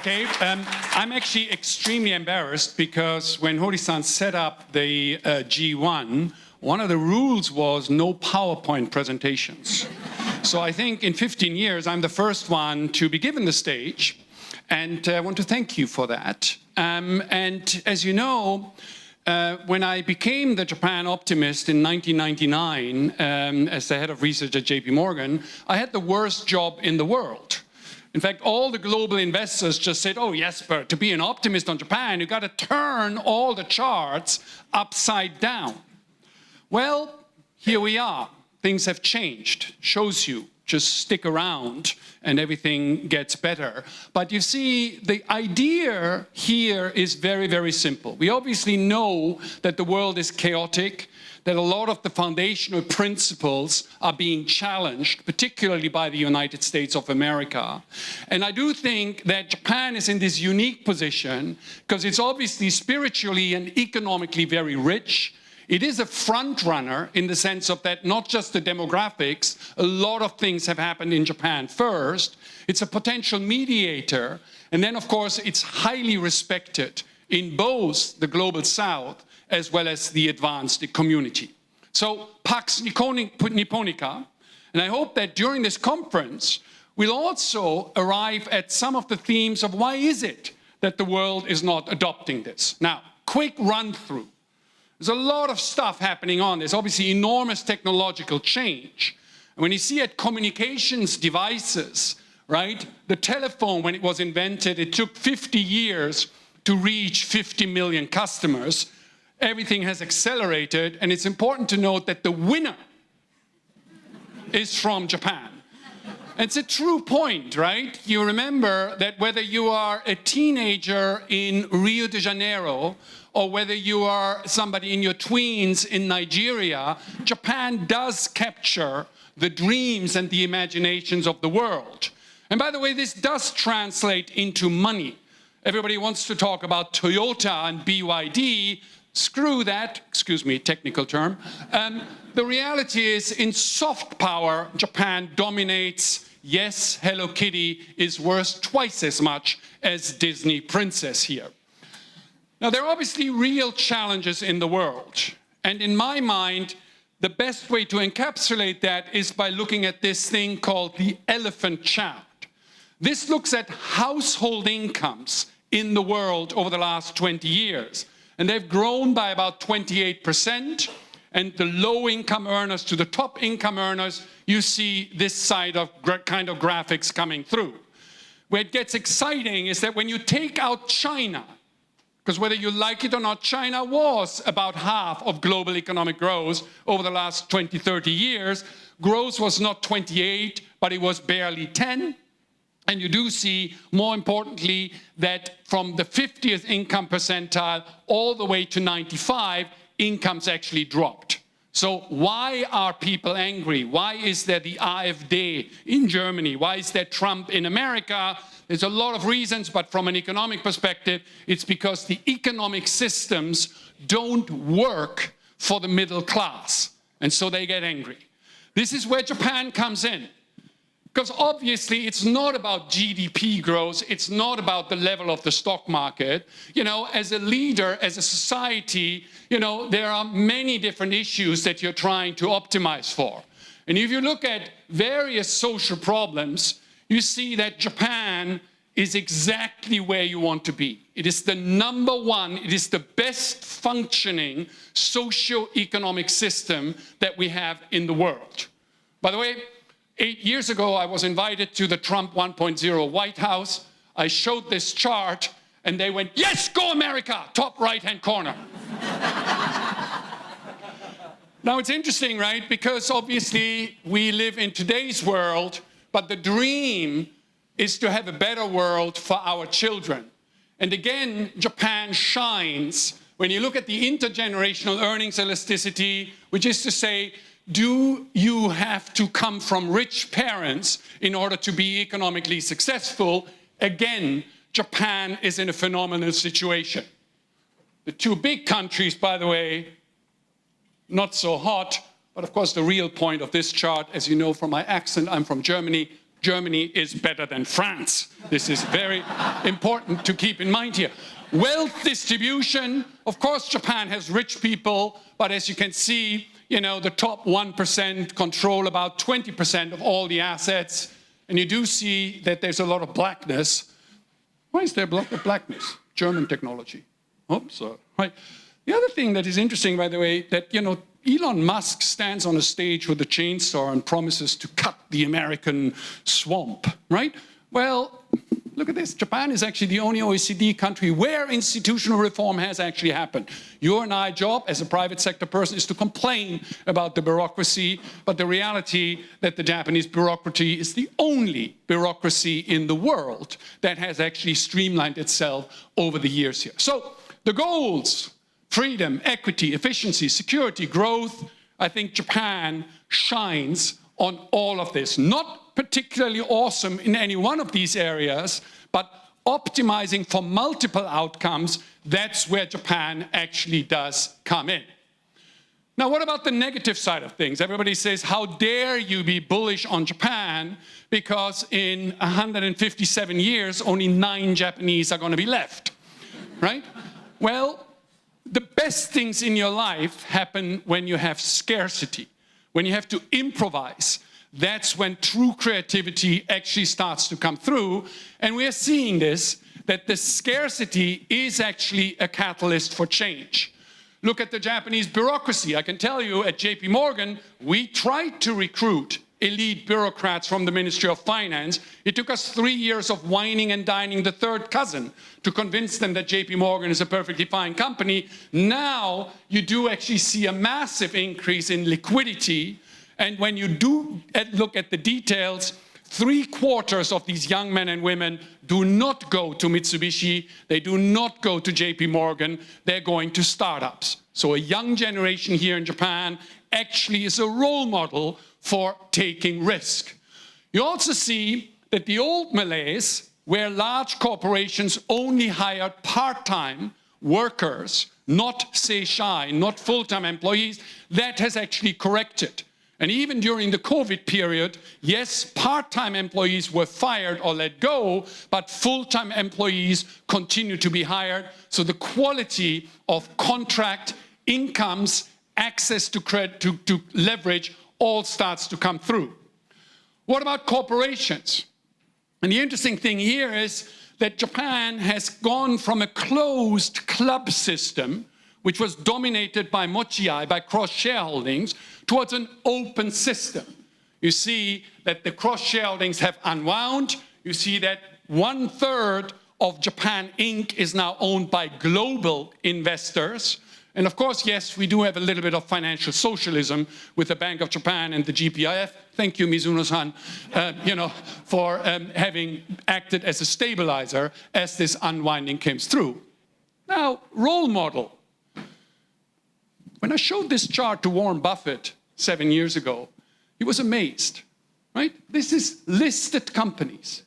Okay, I'm actually extremely embarrassed because when Hori-san set up the G1, one of the rules was no PowerPoint presentations. So I think in 15 years, I'm the first one to be given the stage, and I want to thank you for that. And as you know, when I became the Japan optimist in 1999 as the head of research at JP Morgan, I had the worst job in the world. In fact, all the global investors just said, oh, Jesper, to be an optimist on Japan, you've got to turn all the charts upside down. Well, here we are. Things have changed. Shows you. Just stick around and everything gets better. But you see, the idea here is very, very simple. We obviously know that the world is chaotic, that a lot of the foundational principles are being challenged, particularly by the United States of America. And I do think that Japan is in this unique position because it's obviously spiritually and economically very rich. It is a front runner in the sense of that not just the demographics, a lot of things have happened in Japan first. It's a potential mediator. And then, of course, it's highly respected in both the global south as well as the advanced community. So, Pax Japonica, and I hope that during this conference, we'll also arrive at some of the themes of why is it that the world is not adopting this. Now, quick run through. There's a lot of stuff happening on. There's obviously enormous technological change. And when you see at communications devices, right, the telephone, when it was invented, it took 50 years to reach 50 million customers. Everything has accelerated, and it's important to note that the winner is from Japan. It's a true point, right? You remember that whether you are a teenager in Rio de Janeiro or whether you are somebody in your tweens in Nigeria, Japan does capture the dreams and the imaginations of the world. And by the way, this does translate into money. Everybody wants to talk about Toyota and BYD. Screw that, excuse me, technical term. The reality is, in soft power, Japan dominates. Yes, Hello Kitty is worth twice as much as Disney Princess here. Now, there are obviously real challenges in the world. And in my mind, the best way to encapsulate that is by looking at this thing called the elephant chart. This looks at household incomes in the world over the last 20 years. And they've grown by about 28%. And the low-income earners to the top-income earners, you see this side of kind of graphics coming through. Where it gets exciting is that when you take out China, because whether you like it or not, China was about half of global economic growth over the last 20, 30 years. Growth was not 28, but it was barely 10. And you do see, more importantly, that from the 50th income percentile all the way to 95, incomes actually dropped. So why are people angry? Why is there the AfD in Germany? Why is there Trump in America? There's a lot of reasons, but from an economic perspective, it's because the economic systems don't work for the middle class. And so they get angry. This is where Japan comes in. Because obviously it's not about GDP growth, it's not about the level of the stock market. You know, as a leader, as a society, you know, there are many different issues that you're trying to optimize for. And if you look at various social problems, you see that Japan is exactly where you want to be. It is the number one, it is the best functioning socio-economic system that we have in the world. By the way, 8 years ago, I was invited to the Trump 1.0 White House. I showed this chart, and they went, yes, go America, top right-hand corner. Now, it's interesting, right? Because obviously, we live in today's world, but the dream is to have a better world for our children. And again, Japan shines when you look at the intergenerational earnings elasticity, which is to say, do you have to come from rich parents in order to be economically successful? Again, Japan is in a phenomenal situation. The two big countries, by the way, not so hot, but of course the real point of this chart, as you know from my accent, I'm from Germany, Germany is better than France. This is very important to keep in mind here. Wealth distribution, of course, Japan has rich people, but as you can see, the top 1% control about 20% of all the assets. And you do see that there's a lot of blackness. Why is there a lot of blackness? German technology. Oops, right. The other thing that is interesting, by the way, that, Elon Musk stands on a stage with a chainsaw and promises to cut the American swamp, right? Well, look at this. Japan is actually the only OECD country where institutional reform has actually happened. Your and my job as a private sector person is to complain about the bureaucracy, but the reality that the Japanese bureaucracy is the only bureaucracy in the world that has actually streamlined itself over the years here. So the goals: freedom, equity, efficiency, security, growth. I think Japan shines on all of this. Not particularly awesome in any one of these areas, but optimizing for multiple outcomes, that's where Japan actually does come in. Now, what about the negative side of things? Everybody says, how dare you be bullish on Japan, because in 157 years, only 9 Japanese are going to be left, right? Well, the best things in your life happen when you have scarcity, when you have to improvise. That's when true creativity actually starts to come through. And we're seeing this, that the scarcity is actually a catalyst for change. Look at the Japanese bureaucracy. I can tell you at JP Morgan, we tried to recruit elite bureaucrats from the Ministry of Finance. It took us 3 years of whining and dining the third cousin to convince them that JP Morgan is a perfectly fine company. Now you do actually see a massive increase in liquidity. And when you do look at the details, 3/4 of these young men and women do not go to Mitsubishi, they do not go to JP Morgan, they're going to startups. So a young generation here in Japan actually is a role model for taking risk. You also see that the old malaise, where large corporations only hired part-time workers, not seisha, not full-time employees, that has actually corrected. And even during the COVID period, yes, part-time employees were fired or let go, but full-time employees continue to be hired. So the quality of contract, incomes, access to credit, to leverage, all starts to come through. What about corporations? And the interesting thing here is that Japan has gone from a closed club system, which was dominated by mochiai, by cross-shareholdings, towards an open system. You see that the cross-shareholdings have unwound. You see that 1/3 of Japan Inc. is now owned by global investors. And of course, yes, we do have a little bit of financial socialism with the Bank of Japan and the GPIF. Thank you, Mizuno-san, for having acted as a stabilizer as this unwinding came through. Now, role model. When I showed this chart to Warren Buffett 7 years ago, he was amazed, right? This is listed companies.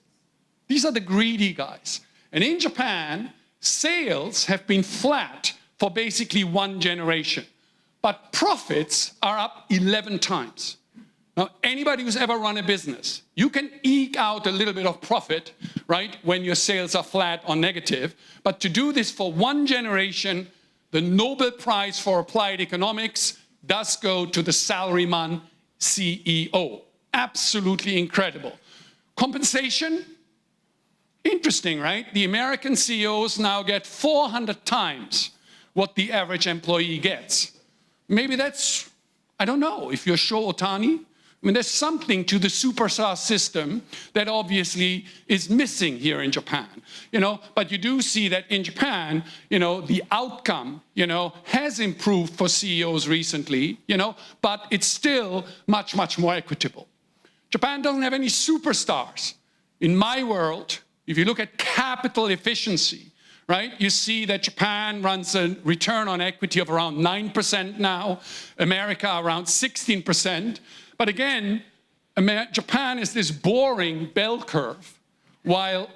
These are the greedy guys. And in Japan, sales have been flat for basically 1 generation, but profits are up 11 times. Now, anybody who's ever run a business, you can eke out a little bit of profit, right, when your sales are flat or negative, but to do this for 1 generation, the Nobel Prize for Applied Economics does go to the salaryman CEO. Absolutely incredible. Compensation? Interesting, right? The American CEOs now get 400 times what the average employee gets. Maybe that's, I don't know, if you're Sho Otani. I mean, there's something to the superstar system that obviously is missing here in Japan, but you do see that in Japan, the outcome, has improved for CEOs recently, but it's still much, much more equitable. Japan doesn't have any superstars. In my world, if you look at capital efficiency, right, you see that Japan runs a return on equity of around 9% now, America around 16%. But again, Japan is this boring bell curve, while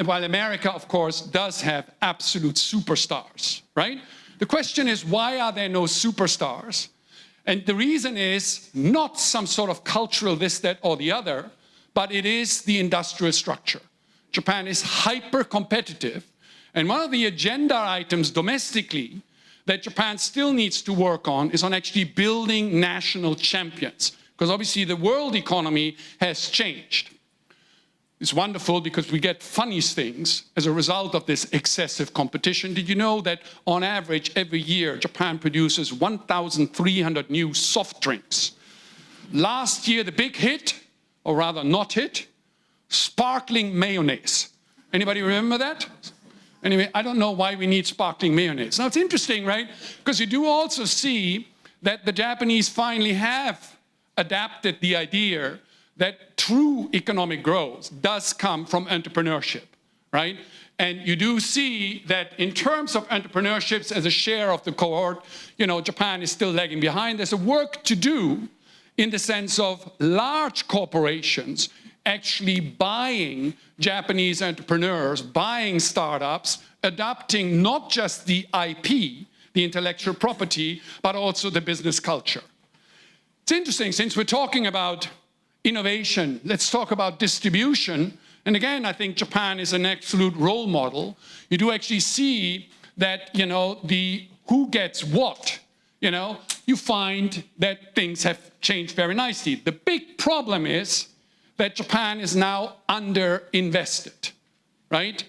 America, of course, does have absolute superstars, right? The question is, why are there no superstars? And the reason is not some sort of cultural this, that, or the other, but it is the industrial structure. Japan is hyper-competitive, and one of the agenda items domestically that Japan still needs to work on is on actually building national champions, because obviously the world economy has changed. It's wonderful because we get funny things as a result of this excessive competition. Did you know that on average every year Japan produces 1,300 new soft drinks? Last year the big hit, or rather not hit, sparkling mayonnaise. Anybody remember that? Anyway, I don't know why we need sparkling mayonnaise. Now it's interesting, right? Because you do also see that the Japanese finally have adapted the idea that true economic growth does come from entrepreneurship, right? And you do see that in terms of entrepreneurships as a share of the cohort, you know, Japan is still lagging behind. There's a work to do in the sense of large corporations actually buying Japanese entrepreneurs, buying startups, adopting not just the IP, the intellectual property, but also the business culture. It's interesting, since we're talking about innovation, let's talk about distribution. And again, I think Japan is an absolute role model. You do actually see that, you know, the who gets what, you know, you find that things have changed very nicely. The big problem is that Japan is now underinvested, right?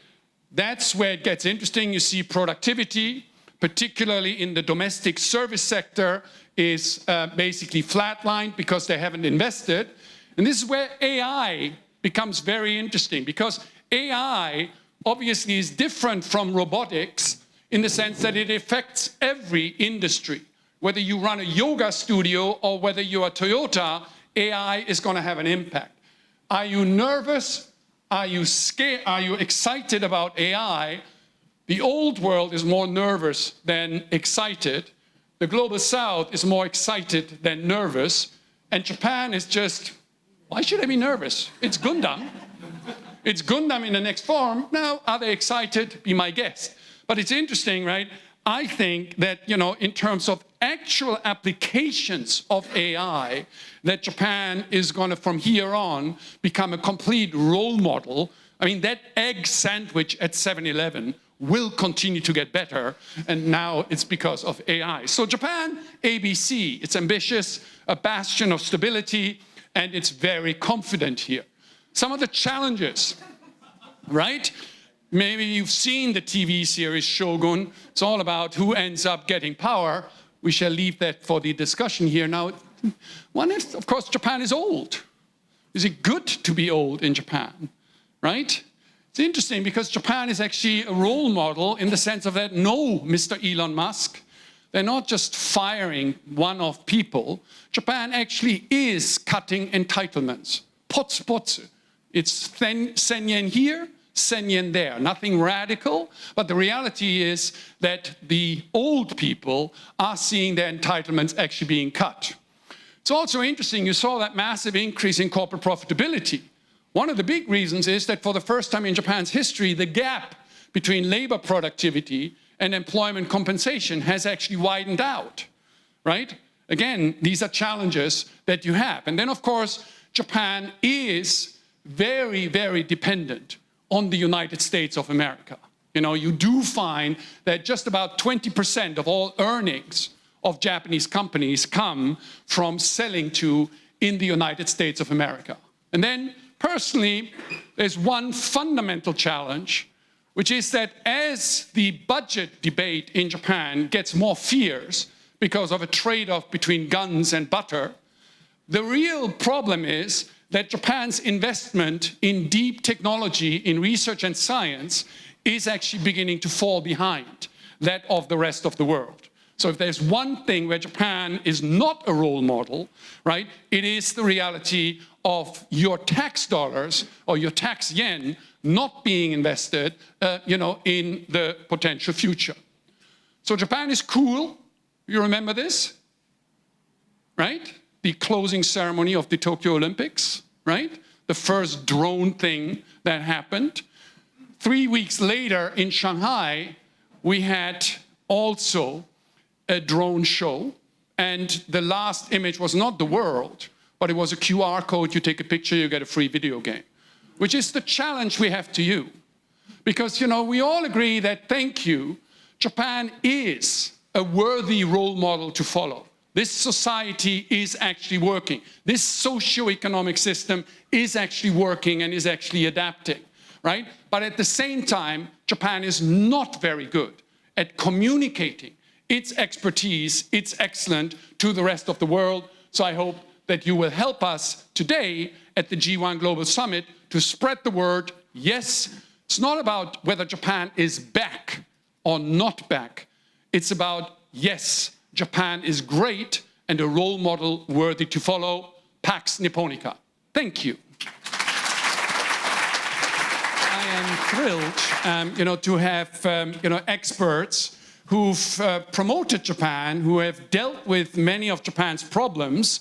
That's where it gets interesting. You see productivity, particularly in the domestic service sector, is basically flatlined because they haven't invested. And this is where AI becomes very interesting, because AI obviously is different from robotics in the sense that it affects every industry. Whether you run a yoga studio or whether you're Toyota, AI is going to have an impact. Are you nervous? Are you scared? Are you excited about AI? The old world is more nervous than excited. The global south is more excited than nervous. And Japan is just, why should I be nervous? It's Gundam. It's Gundam in the next form. Now, are they excited? Be my guest. But it's interesting, right? I think that, you know, in terms of actual applications of AI, that Japan is going to, from here on, become a complete role model. I mean, that egg sandwich at 7-Eleven will continue to get better, and now it's because of AI. So Japan, ABC, it's ambitious, a bastion of stability, and it's very confident here. Some of the challenges, right? Maybe you've seen the TV series Shogun. It's all about who ends up getting power. We shall leave that for the discussion here. Now, one is, of course, Japan is old. Is it good to be old in Japan, right? It's interesting because Japan is actually a role model in the sense of that, no, Mr. Elon Musk, they're not just firing one-off people. Japan actually is cutting entitlements. Potsu. It's 10 yen here, 10 yen there. Nothing radical, but the reality is that the old people are seeing their entitlements actually being cut. It's also interesting, you saw that massive increase in corporate profitability. One of the big reasons is that for the first time in Japan's history, the gap between labor productivity and employment compensation has actually widened out, right? Again, these are challenges that you have. And then, of course, Japan is very, very dependent on the United States of America. You know, you do find that just about 20% of all earnings of Japanese companies come from selling to in the United States of America. And then, personally, there's one fundamental challenge, which is that as the budget debate in Japan gets more fierce because of a trade-off between guns and butter, the real problem is that Japan's investment in deep technology, in research and science, is actually beginning to fall behind that of the rest of the world. So if there's one thing where Japan is not a role model, right, it is the reality of your tax dollars or your tax yen not being invested, you know, in the potential future. So Japan is cool. You remember this, right? The closing ceremony of the Tokyo Olympics, right? The first drone thing that happened. 3 weeks later in Shanghai, we had also a drone show. And the last image was not the world, but it was a QR code, you take a picture, you get a free video game, which is the challenge we have to you. Because, you know, we all agree that, thank you, Japan is a worthy role model to follow. This society is actually working. This socio-economic system is actually working and is actually adapting, right? But at the same time, Japan is not very good at communicating its expertise, its excellence to the rest of the world. So I hope that you will help us today at the G1 Global Summit to spread the word. Yes, it's not about whether Japan is back or not back. It's about, yes, Japan is great and a role model worthy to follow. Pax Japonica. Thank you. I am thrilled, to have, experts who've promoted Japan, who have dealt with many of Japan's problems.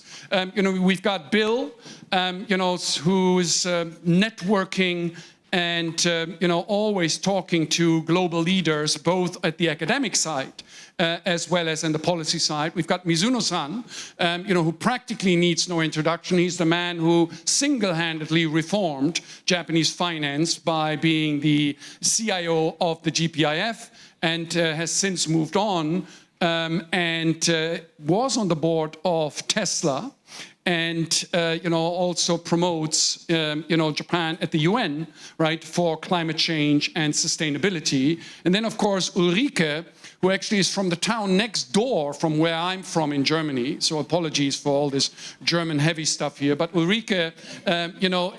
We've got Bill, who is networking and always talking to global leaders, both at the academic side as well as on the policy side. We've got Mizuno-san, who practically needs no introduction. He's the man who single-handedly reformed Japanese finance by being the CIO of the GPIF and has since moved on and was on the board of Tesla. And also promotes Japan at the UN, right, for climate change and sustainability. And then of course Ulrike, who actually is from the town next door from where I'm from in Germany. So apologies for all this German heavy stuff here. But Ulrike,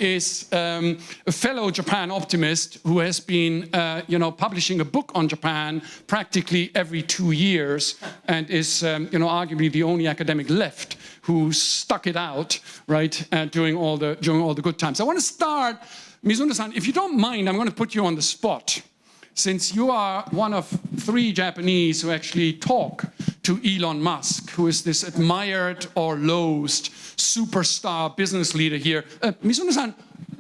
is a fellow Japan optimist who has been, publishing a book on Japan practically every 2 years, and is, arguably the only academic left who stuck it out, right, during all the good times. I want to start, Mizuno-san, if you don't mind, I'm going to put you on the spot. Since you are one of 3 Japanese who actually talk to Elon Musk, who is this admired or loathed superstar business leader here. Mizuno-san,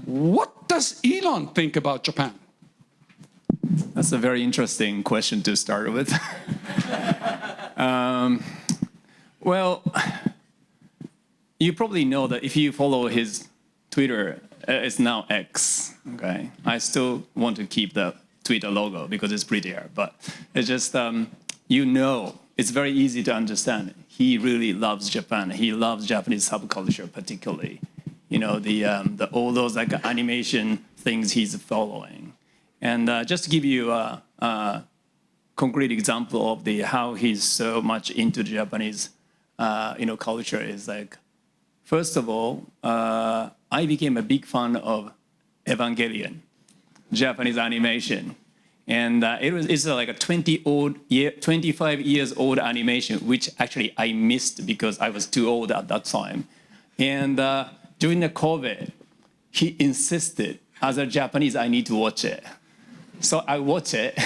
what does Elon think about Japan? That's a very interesting question to start with. Well, you probably know that if you follow his Twitter, it's now X, okay? I still want to keep the Twitter logo because it's prettier, but it's just, it's very easy to understand. He really loves Japan. He loves Japanese subculture particularly. All those like animation things he's following. And just to give you a concrete example of how he's so much into Japanese, culture is like, first of all, I became a big fan of Evangelion, Japanese animation. And it's like a 25 years old animation, which actually I missed because I was too old at that time. And during the COVID, he insisted, as a Japanese, I need to watch it. So I watched it.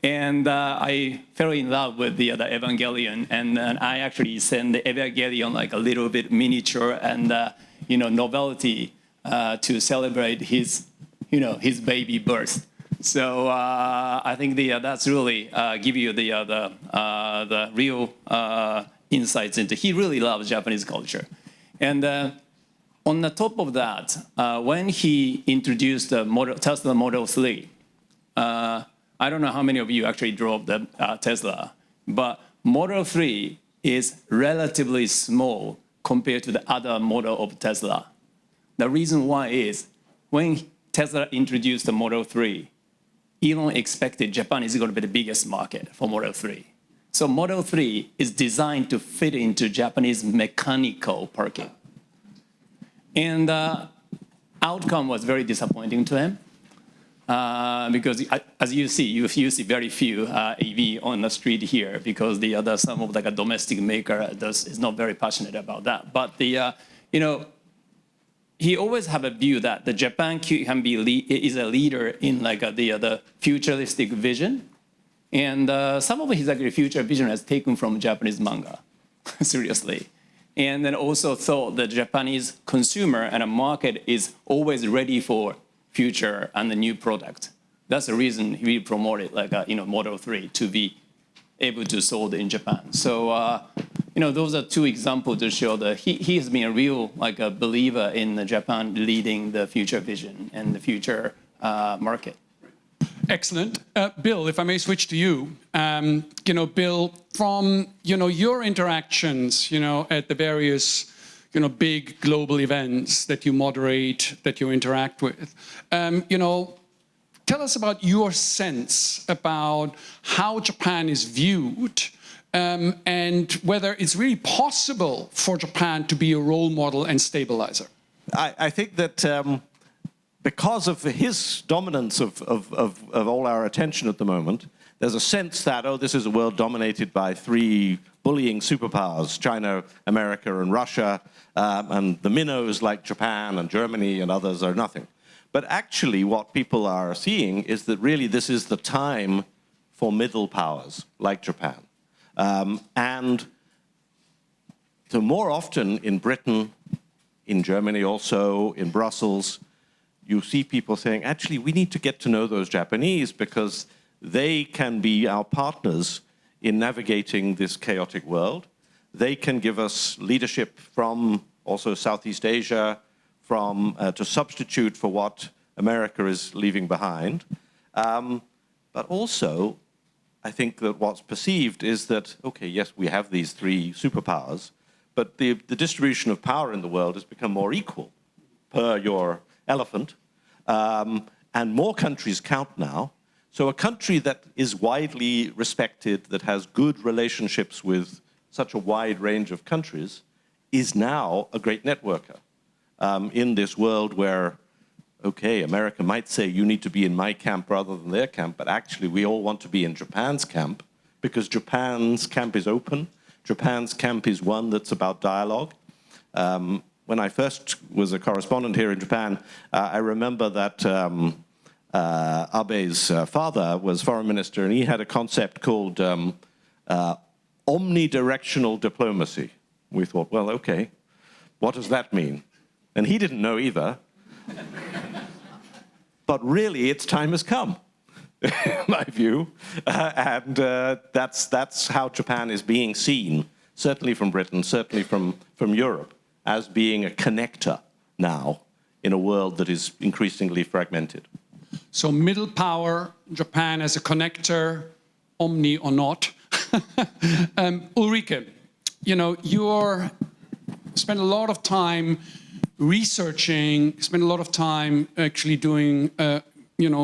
And I fell in love with the Evangelion, and I actually sent the Evangelion like a little bit miniature and novelty to celebrate his baby birth. So I think that's really give you the real insights into. He really loves Japanese culture, and on the top of that, when he introduced the Tesla Model 3. I don't know how many of you actually drove the Tesla, but Model 3 is relatively small compared to the other model of Tesla. The reason why is when Tesla introduced the Model 3, Elon expected Japan is going to be the biggest market for Model 3. So Model 3 is designed to fit into Japanese mechanical parking. And outcome was very disappointing to him. Because as you see very few EV on the street here because some of like a domestic maker is not very passionate about that. But he always have a view that the Japan is a leader in like the futuristic vision, and some of his actually future vision has taken from Japanese manga, seriously. And then also thought the Japanese consumer and a market is always ready for future and the new product. That's the reason we promoted like Model 3 to be able to sold in Japan. So those are two examples to show that he has been a real a believer in Japan leading the future vision and the future market. Excellent. Bill, if I may switch to you. Bill, from, your interactions, at the various, big global events that you moderate, that you interact with, tell us about your sense about how Japan is viewed and whether it's really possible for Japan to be a role model and stabilizer. I think that because of his dominance of all our attention at the moment, there's a sense that, this is a world dominated by three bullying superpowers, China, America, and Russia, and the minnows like Japan and Germany and others are nothing. But actually what people are seeing is that really this is the time for middle powers like Japan. And so more often in Britain, in Germany also, in Brussels, you see people saying, actually, we need to get to know those Japanese because they can be our partners in navigating this chaotic world. They can give us leadership from also Southeast Asia, to substitute for what America is leaving behind. But also, I think that what's perceived is that, okay, yes, we have these three superpowers, but the distribution of power in the world has become more equal per your elephant, and more countries count now. So a country that is widely respected, that has good relationships with such a wide range of countries, is now a great networker in this world where, okay, America might say you need to be in my camp rather than their camp, but actually we all want to be in Japan's camp because Japan's camp is open. Japan's camp is one that's about dialogue. When I first was a correspondent here in Japan, I remember that Abe's father was foreign minister, and he had a concept called omnidirectional diplomacy. We thought, well, okay, what does that mean? And he didn't know either. But really, its time has come, in my view. And that's how Japan is being seen, certainly from Britain, certainly from Europe, as being a connector now in a world that is increasingly fragmented. So middle power, Japan as a connector, omni or not. Ulrike, you spent a lot of time researching, spent a lot of time actually doing,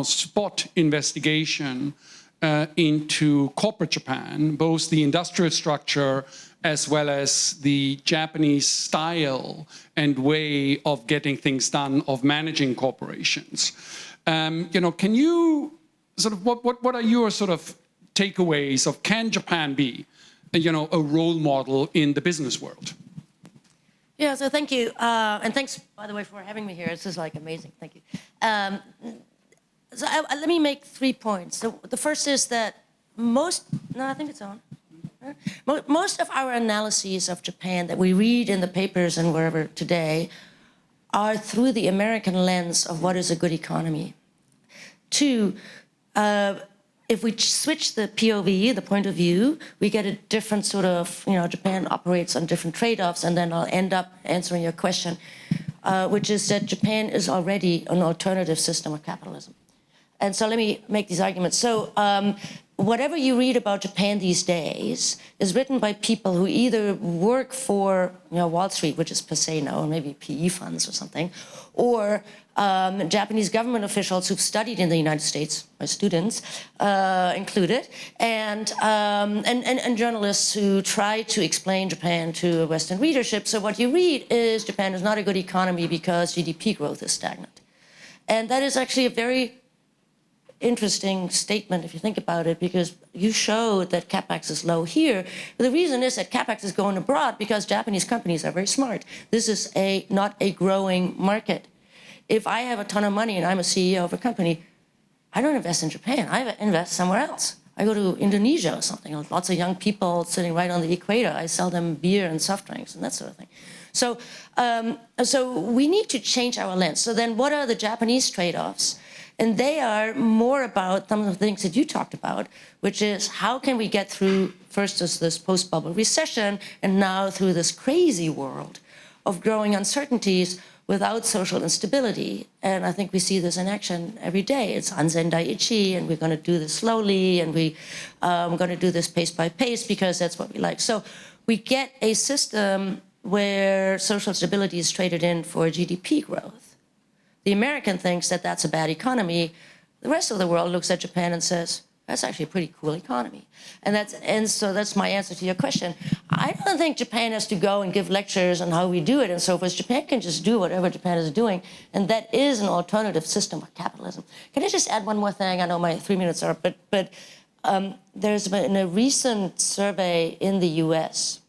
spot investigation into corporate Japan, both the industrial structure as well as the Japanese style and way of getting things done, of managing corporations. Can you what are your takeaways of, can Japan be, a role model in the business world? Yeah, so thank you. And thanks, by the way, for having me here. This is amazing. Thank you. Let me make 3 points. So the first is that I think it's on. Most of our analyses of Japan that we read in the papers and wherever today are through the American lens of what is a good economy. 2, if we switch the POV, the point of view, we get a different Japan operates on different trade-offs, and then I'll end up answering your question, which is that Japan is already an alternative system of capitalism. And so let me make these arguments. So whatever you read about Japan these days is written by people who either work for Wall Street, which is per se now, or maybe PE funds or something, or Japanese government officials who've studied in the United States, my students included, and journalists who try to explain Japan to a Western readership. So what you read is Japan is not a good economy because GDP growth is stagnant. And that is actually a very interesting statement if you think about it, because you showed that capex is low here. But the reason is that capex is going abroad because Japanese companies are very smart. This is not a growing market. If I have a ton of money and I'm a CEO of a company, I don't invest in Japan. I invest somewhere else. I go to Indonesia or something. Lots of young people sitting right on the equator. I sell them beer and soft drinks and that sort of thing. So we need to change our lens. So then what are the Japanese trade-offs? And they are more about some of the things that you talked about, which is how can we get through first this post-bubble recession and now through this crazy world of growing uncertainties without social instability. And I think we see this in action every day. It's Anzen Daiichi, and we're going to do this slowly, and we're going to do this pace by pace because that's what we like. So we get a system where social stability is traded in for GDP growth. The American thinks that that's a bad economy. The rest of the world looks at Japan and says, that's actually a pretty cool economy. And so that's my answer to your question. I don't think Japan has to go and give lectures on how we do it and so forth. Japan can just do whatever Japan is doing, and that is an alternative system of capitalism. Can I just add one more thing? I know my 3 minutes are up, but there's been a recent survey in the US.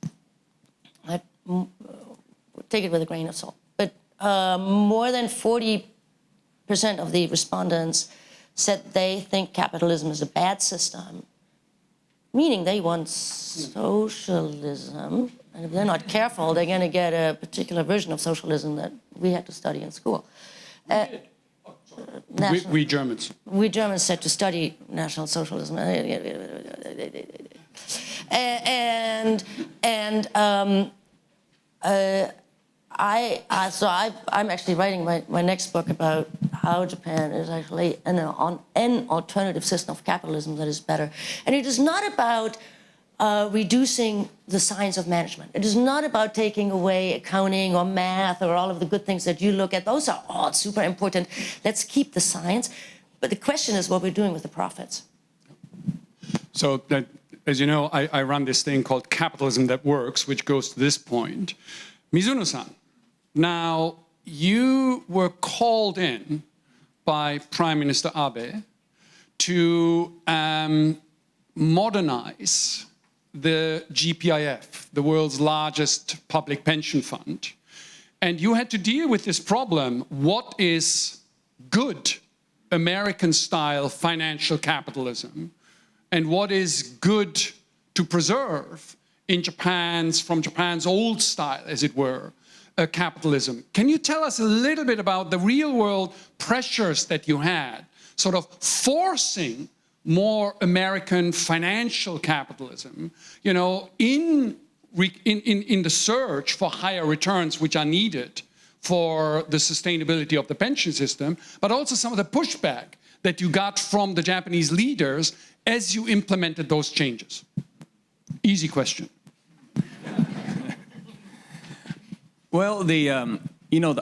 Take it with a grain of salt, but more than 40% of the respondents said they think capitalism is a bad system, meaning they want socialism. And if they're not careful, they're going to get a particular version of socialism that we had to study in school. We Germans. We Germans had to study National Socialism. I'm actually writing my next book about how Japan is actually an alternative system of capitalism that is better. And it is not about reducing the science of management. It is not about taking away accounting or math or all of the good things that you look at. Those are all super important. Let's keep the science. But the question is what we're doing with the profits. So, as you know, I run this thing called Capitalism That Works, which goes to this point. Mizuno-san, now you were called in by Prime Minister Abe to modernize the GPIF, the world's largest public pension fund. And you had to deal with this problem. What is good American-style financial capitalism? And what is good to preserve from Japan's old style, as it were, capitalism? Can you tell us a little bit about the real-world pressures that you had, sort of forcing more American financial capitalism, you know, in the search for higher returns which are needed for the sustainability of the pension system, but also some of the pushback that you got from the Japanese leaders as you implemented those changes? Easy question. Well,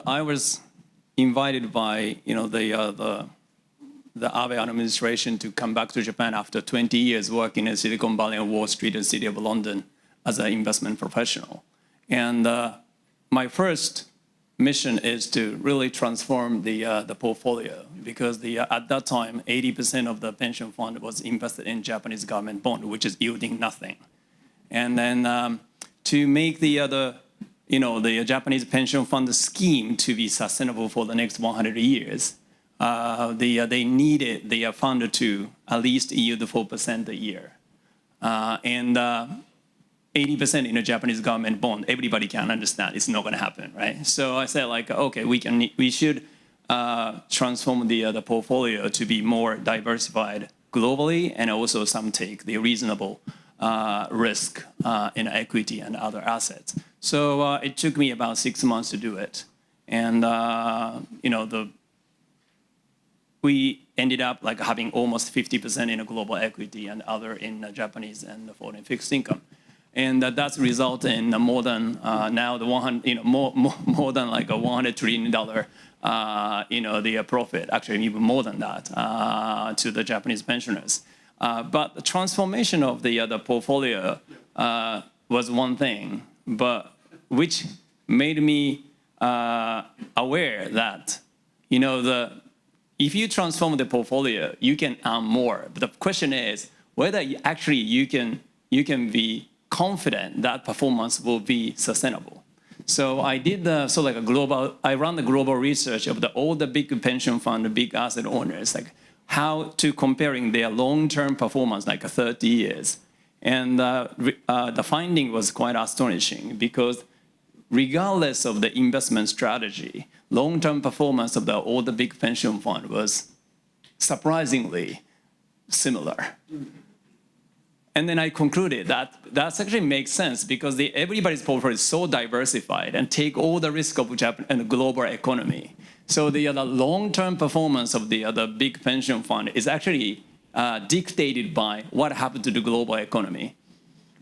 I was invited by, the Abe administration to come back to Japan after 20 years working in Silicon Valley and Wall Street and City of London as an investment professional. And my first mission is to really transform the portfolio, because at that time, 80% of the pension fund was invested in Japanese government bond, which is yielding nothing. And then to make the Japanese pension fund scheme to be sustainable for the next 100 years, they needed the fund to at least yield 4% a year. And 80% in a Japanese government bond, everybody can understand it's not going to happen, right? So I said, like, okay, we should transform the portfolio to be more diversified globally, and also some take the reasonable risk in equity and other assets. So it took me about 6 months to do it, and we ended up like having almost 50% in a global equity and other in Japanese and foreign fixed income, and that's resulted in more than now the more than like a $100 trillion the profit, actually even more than that to the Japanese pensioners. But the transformation of the portfolio was one thing, but which made me aware that if you transform the portfolio, you can earn more. But the question is whether you can be confident that performance will be sustainable. So I did I run the global research of all the big pension fund, the big asset owners, like how to comparing their long-term performance, like 30 years. And the finding was quite astonishing, because regardless of the investment strategy, long-term performance of all the big pension fund was surprisingly similar. And then I concluded that that actually makes sense because everybody's portfolio is so diversified and take all the risk of Japan and the global economy. So the long-term performance of the big pension fund is actually dictated by what happened to the global economy.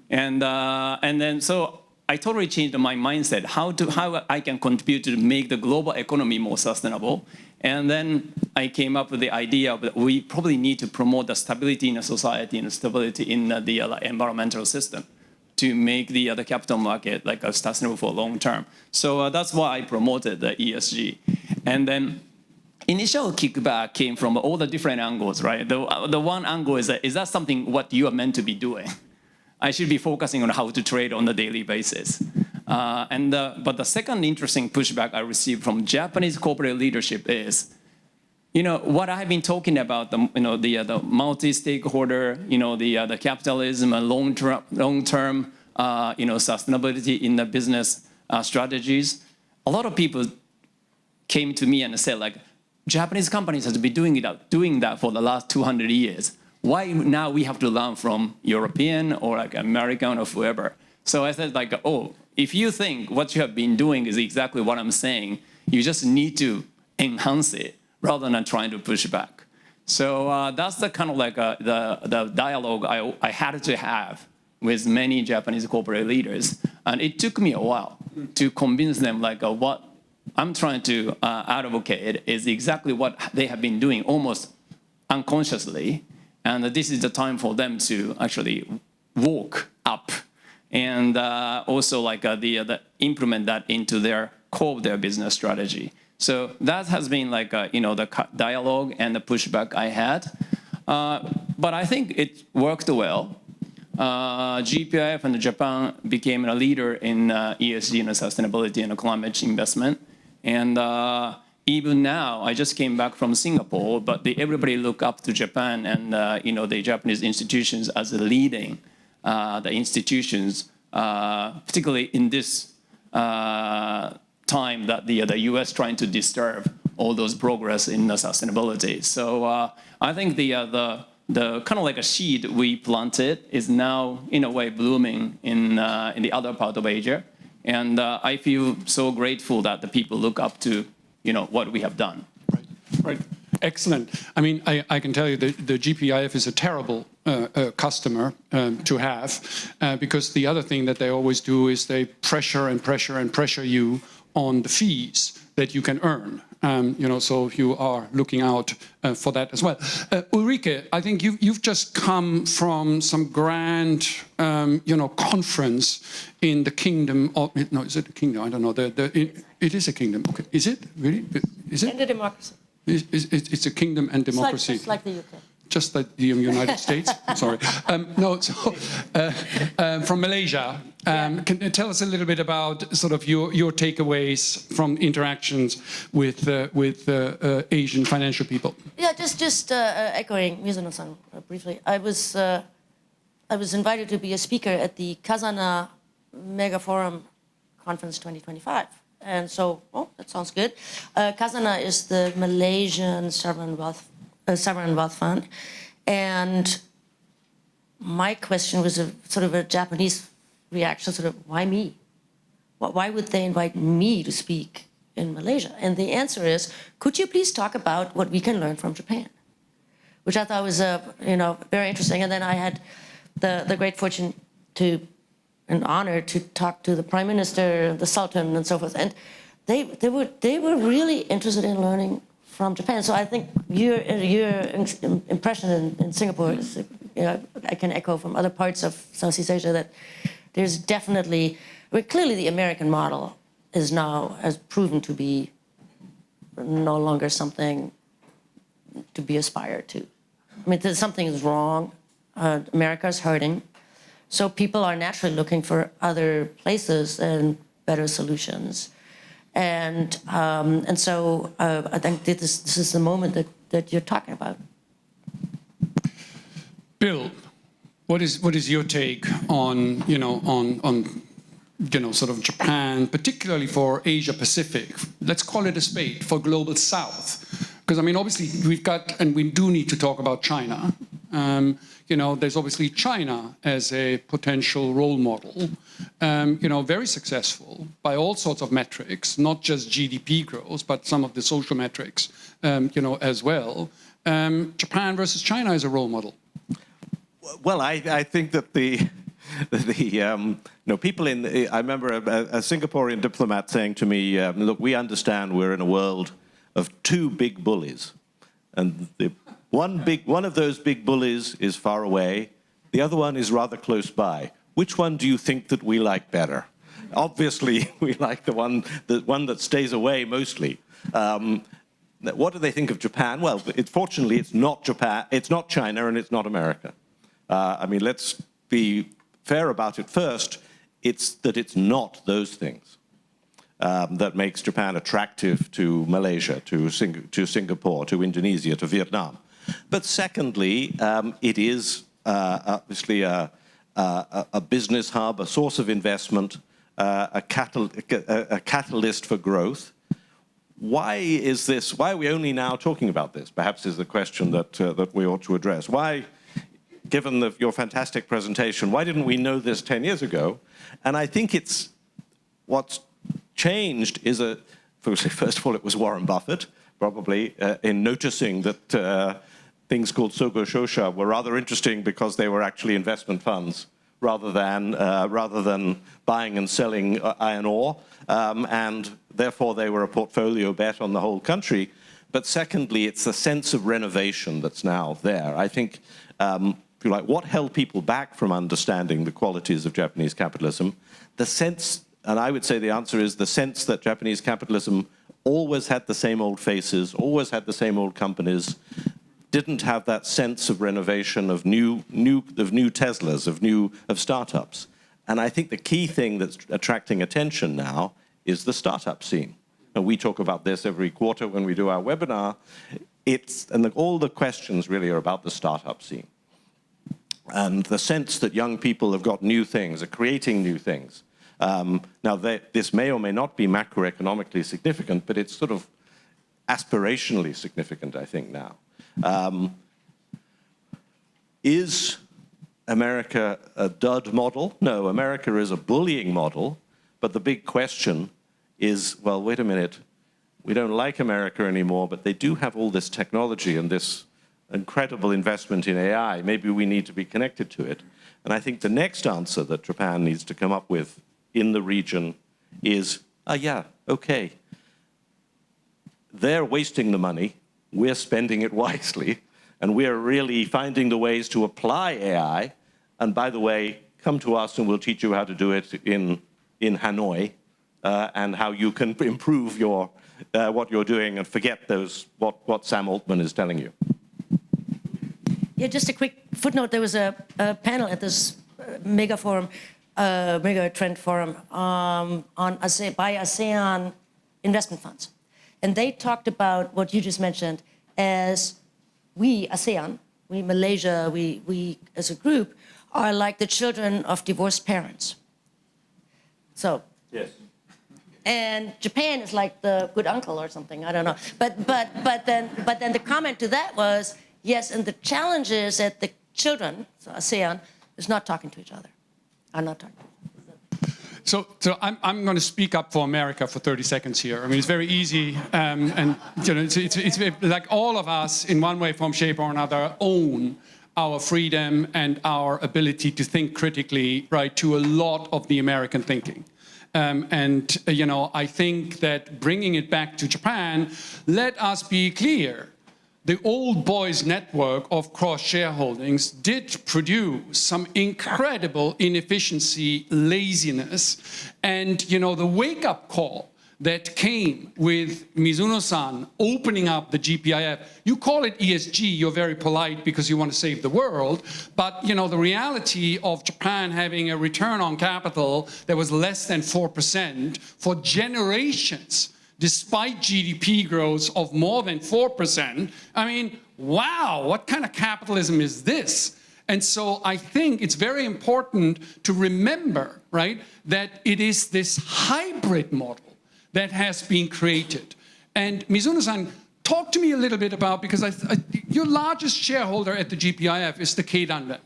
And then so I totally changed my mindset, how I can contribute to make the global economy more sustainable. And then I came up with the idea that we probably need to promote the stability in the society and stability in the environmental system to make the capital market like sustainable for long term. So that's why I promoted the ESG. And then initial kickback came from all the different angles, right? The one angle is that something what you are meant to be doing? I should be focusing on how to trade on a daily basis. But the second interesting pushback I received from Japanese corporate leadership is, what I've been talking about, the multi-stakeholder, the capitalism and long-term, sustainability in the business strategies. A lot of people came to me and said, like, Japanese companies have been doing that for the last 200 years. Why now we have to learn from European or like American or whoever? So I said like, oh, if you think what you have been doing is exactly what I'm saying, you just need to enhance it rather than trying to push back. So that's the kind of like the dialogue I had to have with many Japanese corporate leaders. And it took me a while to convince them like what I'm trying to advocate is exactly what they have been doing almost unconsciously. And this is the time for them to actually walk up and also like implement that into their core of their business strategy. So that has been like the dialogue and the pushback I had. But I think it worked well. GPIF and Japan became a leader in ESG and sustainability and climate change investment. And even now, I just came back from Singapore, but everybody look up to Japan and the Japanese institutions as leading the institutions, particularly in this time that the US trying to disturb all those progress in sustainability. So I think the kind of like a seed we planted is now in a way blooming in the other part of Asia, and I feel so grateful that the people look up to what we have done. Right. Excellent. I mean, I can tell you that the GPIF is a terrible customer to have because the other thing that they always do is they pressure and pressure and pressure you on the fees that you can earn. So you are looking out for that as well. Ulrike, I think you've just come from some grand, conference in the kingdom of, no, is it a kingdom? I don't know. It is a kingdom. Okay. Is it really? Is it? And the democracy. It's a kingdom and democracy. Just like the UK. Just like the United States? Sorry. From Malaysia. Can you tell us a little bit about sort of your takeaways from interactions with Asian financial people? Yeah, just echoing Mizuno-san briefly. I was invited to be a speaker at the Kazana Mega Forum Conference 2025. And so, that sounds good. Kazana is the Malaysian sovereign wealth fund. And my question was sort of a Japanese reaction, sort of, why me? Why would they invite me to speak in Malaysia? And the answer is, could you please talk about what we can learn from Japan? Which I thought was, very interesting. And then I had the great fortune and honor to talk to the Prime Minister, the Sultan, and so forth. And they were really interested in learning from Japan. So I think your impression in Singapore is, I can echo from other parts of Southeast Asia that there's definitely, clearly the American model has proven to be no longer something to be aspired to. I mean, something is wrong. America's hurting. So people are naturally looking for other places and better solutions. And so I think this is the moment that you're talking about. Bill, what is your take on sort of Japan, particularly for Asia Pacific? Let's call it a spade, for Global South. Because I mean, obviously, we've got, and we do need to talk about China. There's obviously China as a potential role model, very successful by all sorts of metrics, not just GDP growth, but some of the social metrics, as well. Japan versus China is a role model. Well, I think that people I remember a Singaporean diplomat saying to me, look, we understand we're in a world of two big bullies. And one of those big bullies is far away. The other one is rather close by. Which one do you think that we like better? Obviously, we like the one that stays away mostly. What do they think of Japan? Well, fortunately, it's not Japan, it's not China, and it's not America. Let's be fair about it first. It's not those things that makes Japan attractive to Malaysia, to Singapore, to Indonesia, to Vietnam. But secondly, it is obviously a business hub, a source of investment, a catalyst for growth. Why are we only now talking about this? Perhaps is the question that we ought to address. Why, given your fantastic presentation, why didn't we know this 10 years ago? And I think what's changed is first of all, it was Warren Buffett, probably, in noticing that things called Sogo Shosha were rather interesting because they were actually investment funds rather than buying and selling iron ore, and therefore they were a portfolio bet on the whole country. But secondly, it's the sense of renovation that's now there. I think, if you like, what held people back from understanding the qualities of Japanese capitalism? The sense, and I would say the answer is the sense that Japanese capitalism always had the same old faces, always had the same old companies, didn't have that sense of renovation, of new Teslas, of startups. And I think the key thing that's attracting attention now is the startup scene. And we talk about this every quarter when we do our webinar. All the questions really are about the startup scene. And the sense that young people have got new things, are creating new things. Now, this may or may not be macroeconomically significant, but it's sort of aspirationally significant, I think, now. Is America a dud model? No, America is a bullying model. But the big question is, well, wait a minute. We don't like America anymore, but they do have all this technology and this incredible investment in AI. Maybe we need to be connected to it. And I think the next answer that Japan needs to come up with in the region is, yeah, okay. They're wasting the money. We're spending it wisely. And we're really finding the ways to apply AI. And by the way, come to us and we'll teach you how to do it in Hanoi and how you can improve what you're doing and forget what Sam Altman is telling you. Yeah, just a quick footnote. There was a panel at this mega trend forum by ASEAN investment funds. And they talked about what you just mentioned as we, ASEAN, we Malaysia, we as a group, are like the children of divorced parents. So. Yes. And Japan is like the good uncle or something, I don't know. But then the comment to that was, yes, and the challenge is that the children, so ASEAN, is not talking to each other, are not talking. So I'm going to speak up for America for 30 seconds here. I mean, it's very easy, and it's like all of us, in one way, form, shape, or another, own our freedom and our ability to think critically, right, to a lot of the American thinking. I think that bringing it back to Japan, let us be clear. The old boys network of cross-shareholdings did produce some incredible inefficiency, laziness, and the wake-up call that came with Mizuno-san opening up the GPIF. You call it ESG, you're very polite because you want to save the world, but the reality of Japan having a return on capital that was less than 4% for generations, despite GDP growth of more than 4%, I mean, wow, what kind of capitalism is this? And so I think it's very important to remember, right, that it is this hybrid model that has been created. And Mizuno-san talk to me a little bit about, because your largest shareholder at the GPIF is the Keidanren.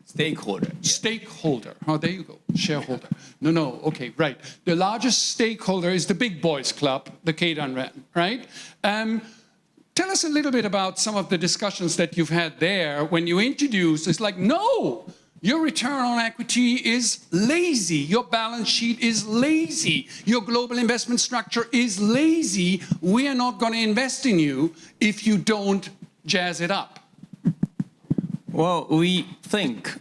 Stakeholder. Stakeholder. Oh, there you go. Shareholder. No. Okay, right. The largest stakeholder is the Big Boys Club, the Keidanren, right? Tell us a little bit about some of the discussions that you've had there when you introduced. It's like, no, your return on equity is lazy. Your balance sheet is lazy. Your global investment structure is lazy. We are not going to invest in you if you don't jazz it up. Well, we think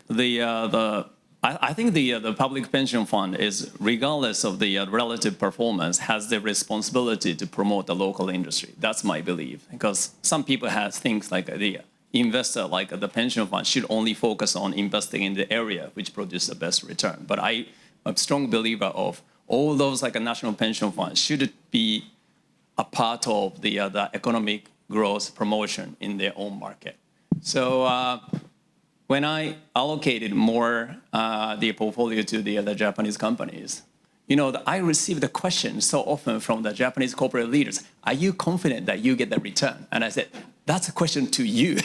I think the public pension fund is, regardless of the relative performance, has the responsibility to promote the local industry. That's my belief, because some people have things like the investor, like the pension fund, should only focus on investing in the area which produces the best return. But I'm a strong believer of all those like a national pension funds should be a part of the economic growth promotion in their own market. So when I allocated more the portfolio to the Japanese companies, I received the question so often from the Japanese corporate leaders, are you confident that you get the return? And I said, that's a question to you.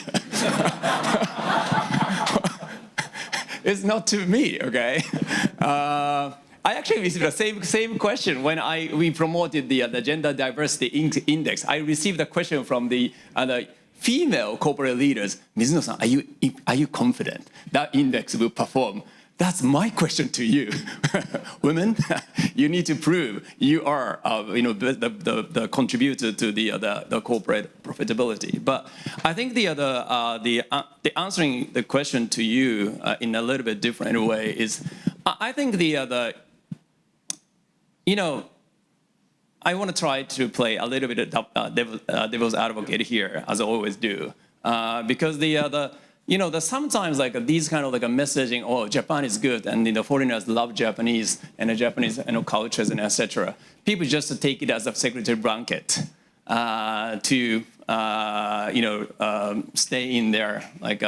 It's not to me, okay? I actually received the same question when we promoted the Gender Diversity Index. I received a question from the female corporate leaders. Mizuno-san, are you confident that index will perform? That's my question to you. Women, you need to prove you are the contributor to the corporate profitability. But I think the answering the question to you in a little bit different way is, I think I want to try to play a little bit of devil's advocate here, as I always do, because sometimes like these kind of like a messaging, oh, Japan is good, and the foreigners love Japanese and the Japanese cultures and etc. People just take it as a security blanket to stay in there like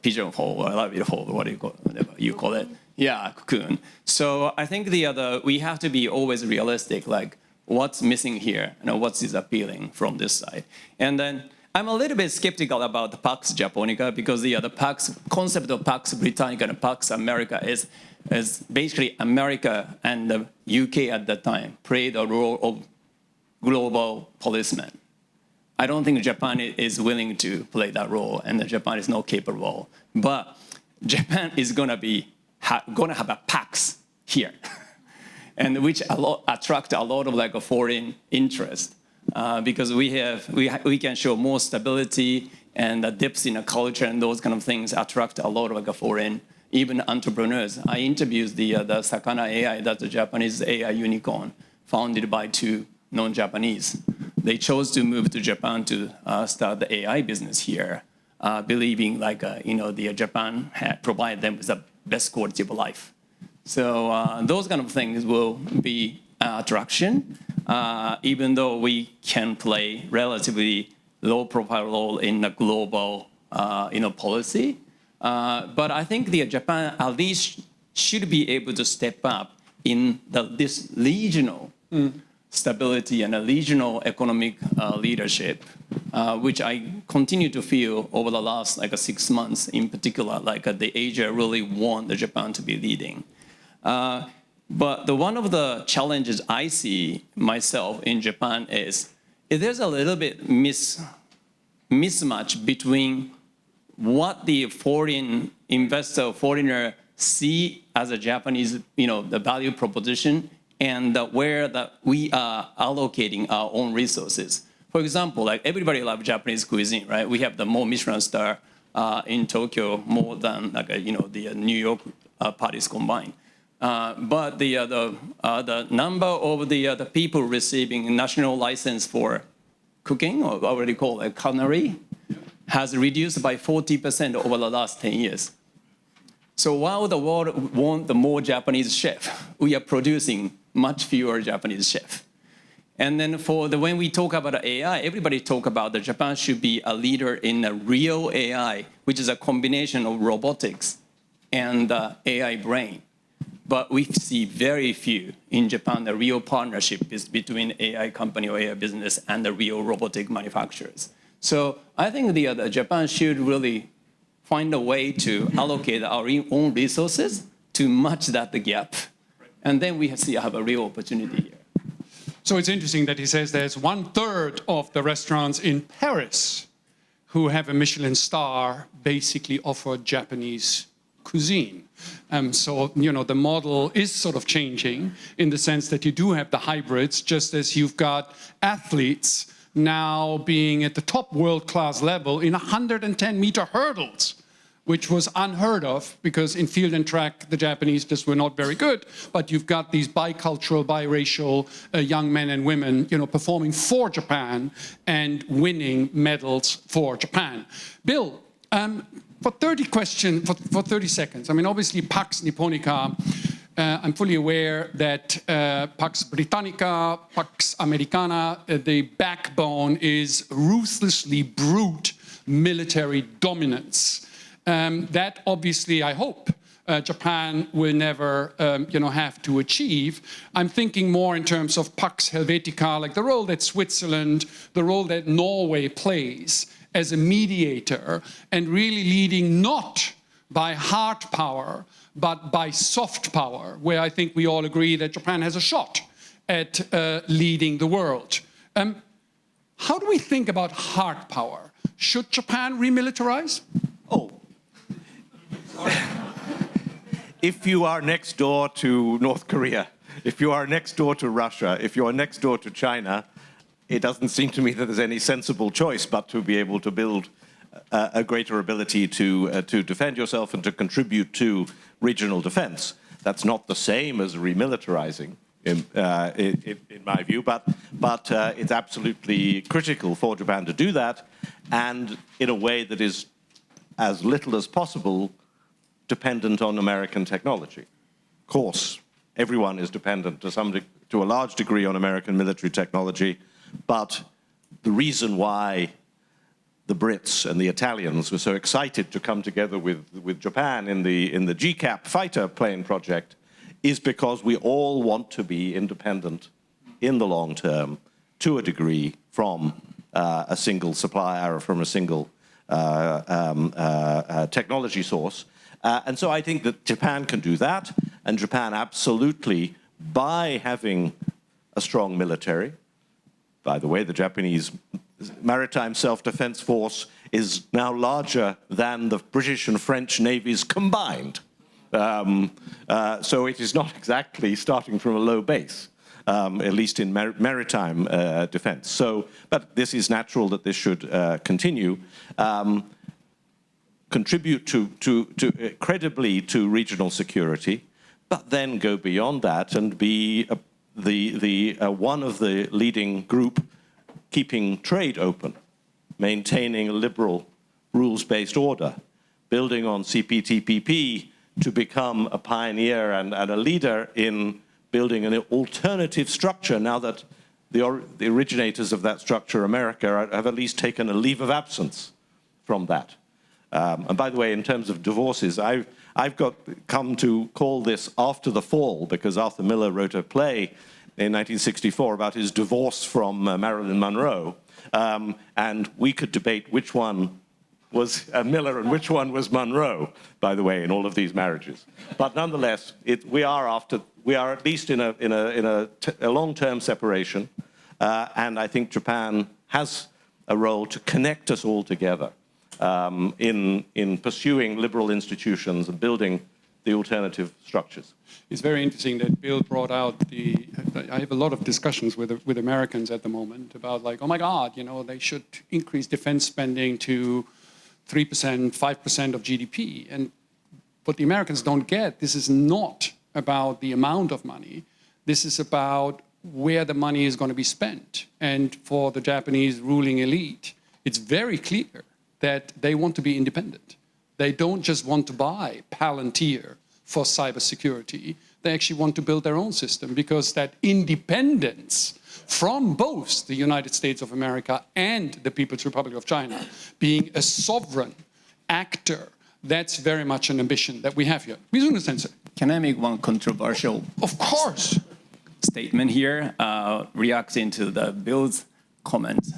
pigeonhole or rabbit hole, whatever you call it. Yeah, cocoon. So I think we have to be always realistic, like what's missing here and what is appealing from this side. And then I'm a little bit skeptical about the Pax Japonica, because the concept of Pax Britannica and Pax America is basically America and the UK at that time played a role of global policeman. I don't think Japan is willing to play that role, and Japan is not capable. But Japan is going to have a Pax here, and which attract a lot of like a foreign interest. Because we can show more stability and the depth in the culture, and those kind of things attract a lot of like a foreign, even entrepreneurs. I interviewed the Sakana AI, that's a Japanese AI unicorn founded by two non-Japanese. They chose to move to Japan to start the AI business here, believing like the Japan provide them with the best quality of life. So those kind of things will be attraction. Even though we can play relatively low-profile role in the global, policy, but I think the Japan at least should be able to step up in this regional stability and a regional economic leadership, which I continue to feel over the last 6 months, in particular, the Asia really want the Japan to be leading. But one of the challenges I see myself in Japan is there's a little bit mismatch between what the foreign investor, foreigner see as a Japanese, the value proposition, and where we are allocating our own resources. For example, like everybody loves Japanese cuisine, right? We have the more Michelin star in Tokyo more than the New York parties combined. But the number of the people receiving national license for cooking, or what we call a culinary, has reduced by 40% over the last 10 years. So while the world wants the more Japanese chef, we are producing much fewer Japanese chefs. And then when we talk about AI, everybody talk about that Japan should be a leader in a real AI, which is a combination of robotics and AI brain. But we see very few in Japan, the real partnership is between AI company or AI business and the real robotic manufacturers. So I think Japan should really find a way to allocate our own resources to match that gap. And then we have a real opportunity here. So it's interesting that he says there's 1/3 of the restaurants in Paris who have a Michelin star basically offer Japanese cuisine. So, the model is sort of changing in the sense that you do have the hybrids, just as you've got athletes now being at the top world-class level in 110-meter hurdles, which was unheard of because in field and track, the Japanese just were not very good. But you've got these bicultural, biracial young men and women, performing for Japan and winning medals for Japan. Bill, for 30 seconds, I mean, obviously, Pax Japonica, I'm fully aware that Pax Britannica, Pax Americana, the backbone is ruthlessly brute military dominance. That obviously, I hope, Japan will never, have to achieve. I'm thinking more in terms of Pax Helvetica, like the role that Switzerland, the role that Norway plays as a mediator, and really leading not by hard power, but by soft power, where I think we all agree that Japan has a shot at leading the world. How do we think about hard power? Should Japan remilitarize? Oh. If you are next door to North Korea, if you are next door to Russia, if you are next door to China, it doesn't seem to me that there's any sensible choice but to be able to build a greater ability to defend yourself and to contribute to regional defense. That's not the same as remilitarizing, in my view, but it's absolutely critical for Japan to do that, and in a way that is as little as possible dependent on American technology. Of course, everyone is dependent to a large degree on American military technology, but the reason why the Brits and the Italians were so excited to come together with Japan in the GCAP fighter plane project is because we all want to be independent in the long term to a degree from a single supplier or from a single technology source. And so I think that Japan can do that, and Japan absolutely, by having a strong military. By the way, the Japanese maritime self-defense force is now larger than the British and French navies combined. So it is not exactly starting from a low base, at least in maritime defense. So, but this is natural that this should continue. Contribute credibly to regional security, but then go beyond that and be one of the leading group keeping trade open, maintaining a liberal rules-based order, building on CPTPP to become a pioneer and a leader in building an alternative structure now that the originators of that structure, America, have at least taken a leave of absence from that. And by the way, in terms of divorces, I've come to call this After the Fall, because Arthur Miller wrote a play in 1964 about his divorce from Marilyn Monroe. And we could debate which one was Miller and which one was Monroe, by the way, in all of these marriages. But nonetheless, we are at least in a long-term separation. And I think Japan has a role to connect us all together in pursuing liberal institutions and building the alternative structures. It's very interesting that Bill brought out I have a lot of discussions with Americans at the moment about like, oh my God, they should increase defense spending to 3%, 5% of GDP. And what the Americans don't get, this is not about the amount of money. This is about where the money is going to be spent. And for the Japanese ruling elite, it's very clear that they want to be independent. They don't just want to buy Palantir for cybersecurity. They actually want to build their own system, because that independence from both the United States of America and the People's Republic of China, being a sovereign actor, that's very much an ambition that we have here. 水野先生。Can I make one controversial Of course. statement here, reacting to the Bill's comments?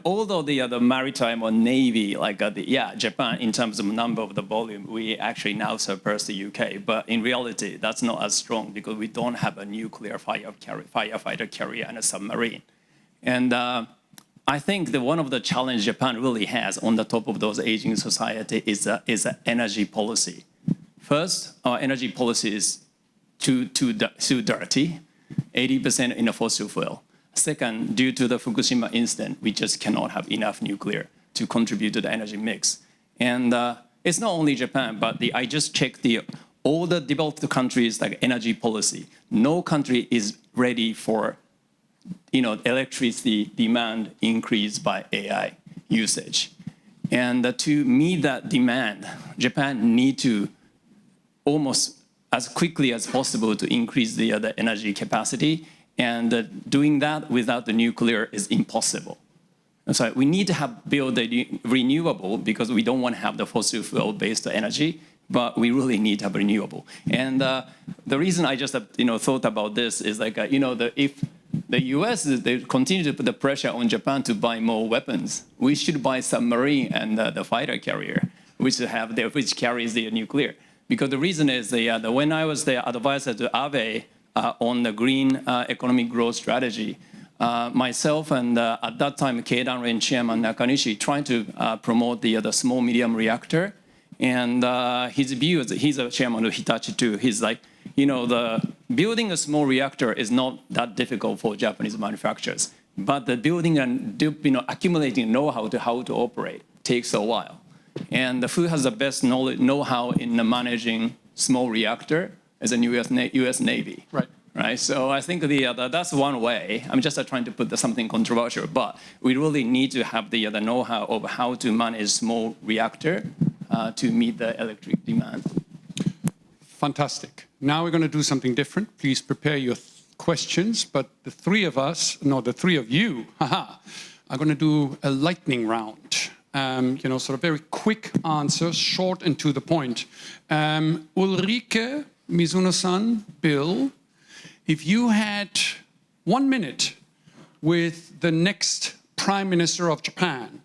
Although the maritime or navy, Japan, in terms of number of the volume, we actually now surpass the UK. But in reality, that's not as strong because we don't have a nuclear firefighter carrier and a submarine. And I think that one of the challenges Japan really has on the top of those aging society is energy policy. First, our energy policy is too dirty, 80% in a fossil fuel. Second, due to the Fukushima incident, we just cannot have enough nuclear to contribute to the energy mix. And it's not only Japan, but I just checked all the developed countries like energy policy. No country is ready for electricity demand increase by AI usage. And to meet that demand, Japan need to almost as quickly as possible to increase the energy capacity. And doing that without the nuclear is impossible. So we need to build the renewable because we don't want to have the fossil fuel-based energy, but we really need to have renewable. And the reason I just thought about this is if the U.S. they continue to put the pressure on Japan to buy more weapons, we should buy submarine and the fighter carrier, which carries the nuclear. Because the reason is when I was the advisor to Abe on the green economic growth strategy, myself and at that time Keidanren chairman Nakanishi trying to promote the small medium reactor, and his view is he's a chairman of Hitachi too. He's like, the building a small reactor is not that difficult for Japanese manufacturers, but the building and accumulating know-how to how to operate takes a while. And who has the best know-how in managing small reactor is the U.S. Navy. Right. So I think that's one way. I'm just trying to put something controversial, but we really need to have the know-how of how to manage small reactor to meet the electric demand. Fantastic. Now we're going to do something different. Please prepare your questions. But the three of you, are going to do a lightning round. Sort of very quick answers, short and to the point. Ulrike, Mizuno-san, Bill, if you had 1 minute with the next Prime Minister of Japan,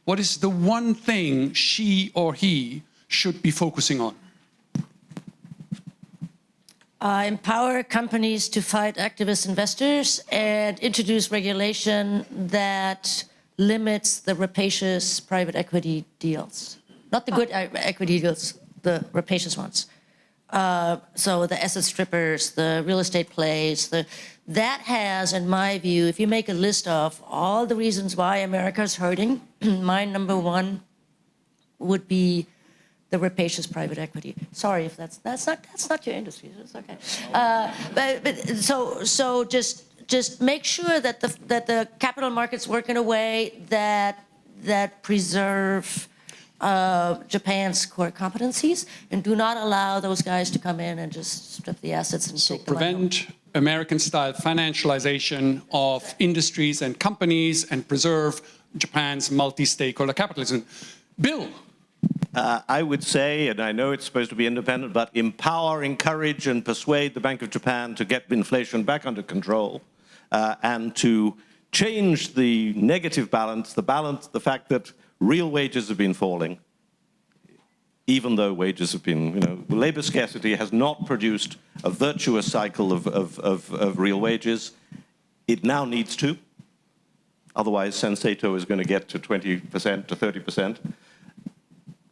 what is the one thing she or he should be focusing on? Empower companies to fight activist investors and introduce regulation that limits the rapacious private equity deals. Not the good equity deals, the rapacious ones. So the asset strippers, the real estate plays, that has, in my view, if you make a list of all the reasons why America's hurting, my number one would be the rapacious private equity. Sorry if that's not your industry. It's okay. So just make sure that the capital markets work in a way that preserve Japan's core competencies and do not allow those guys to come in and just strip the assets and take the money. Prevent American-style financialization of industries and companies and preserve Japan's multi-stakeholder capitalism. Bill. I would say, and I know it's supposed to be independent, but empower, encourage, and persuade the Bank of Japan to get inflation back under control and to change the negative balance, the fact that real wages have been falling, even though wages have been, labor scarcity has not produced a virtuous cycle of real wages. It now needs to. Otherwise, Sensato is going to get to 20% to 30%.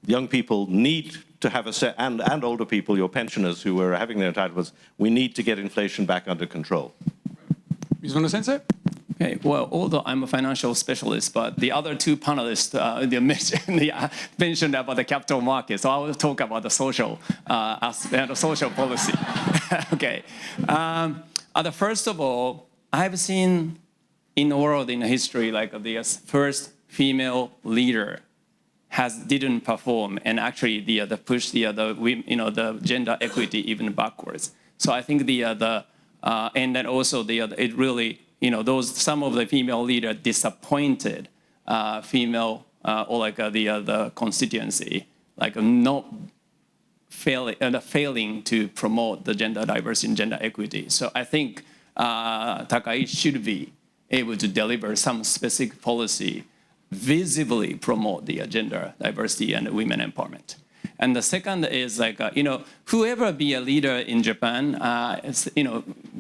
Young people need to have and older people, your pensioners who are having their entitlements, we need to get inflation back under control. Mizuno Sensei? Okay, well, although I'm a financial specialist, but the other two panelists mentioned about the capital market, so I will talk about the social social policy. Okay. First of all, I've seen in the world, in history, like the first female leader didn't perform, and actually the push the gender equity even backwards. So I think and then also it really some of the female leaders disappointed female or like the constituency, like not failing to promote the gender diversity and gender equity. So I think Takai should be able to deliver some specific policy, visibly promote the gender diversity and women empowerment. And the second is like, whoever be a leader in Japan,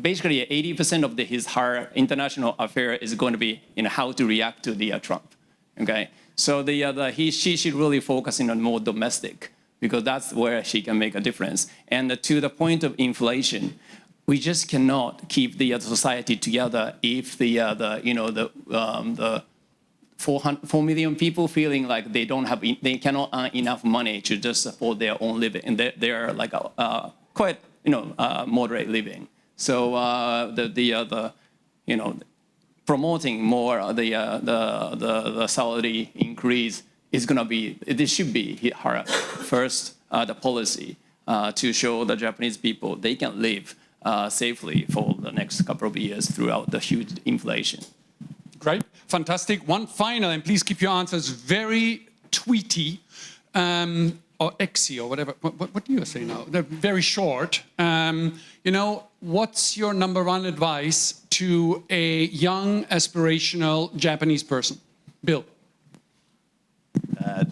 basically 80% of her international affair is going to be how to react to the Trump, okay? So she should really focus on more domestic, because that's where she can make a difference. And to the point of inflation, we just cannot keep the society together if the 4 million people feeling like they cannot earn enough money to just support their own living, and they're like quite moderate living. So promoting more the salary increase is going to be, this should be her first the policy to show the Japanese people they can live safely for the next couple of years throughout the huge inflation. Great, fantastic. One final, and please keep your answers very tweety, or exy, or whatever. What do you say now? They're very short. What's your #1 advice to a young, aspirational Japanese person? Bill.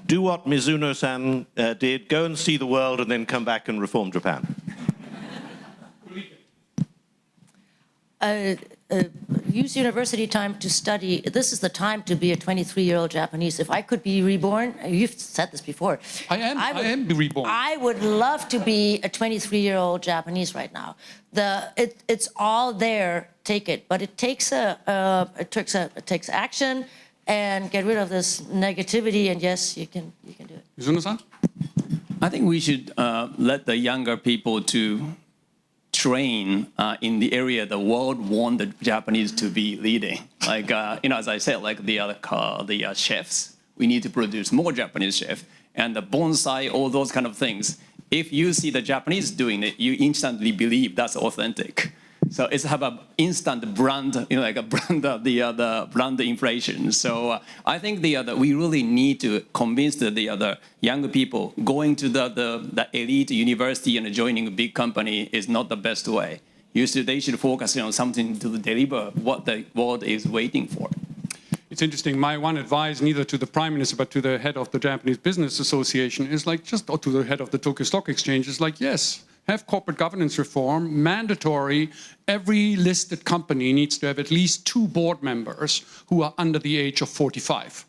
Do what Mizuno-san did. Go and see the world and then come back and reform Japan. Use university time to study. This is the time to be a 23-year-old Japanese. If I could be reborn, you've said this before. I am reborn. I would love to be a 23-year-old Japanese right now. It's all there. Take it, but it takes action and get rid of this negativity. And yes, you can do it. Mizuno-san? I think we should let the younger people to train in the area the world want the Japanese to be leading. Like, as I said, like the chefs, we need to produce more Japanese chefs, and the bonsai, all those kind of things. If you see the Japanese doing it, you instantly believe that's authentic. So it's have an instant brand, like a brand, the brand inflation. So I think we really need to convince the younger people going to the elite university and joining a big company is not the best way. They should focus on something to deliver what the world is waiting for. It's interesting. My one advice, neither to the Prime Minister but to the head of the Japanese Business Association, is like or to the head of the Tokyo Stock Exchange, is like, yes, have corporate governance reform, mandatory. Every listed company needs to have at least 2 board members who are under the age of 45.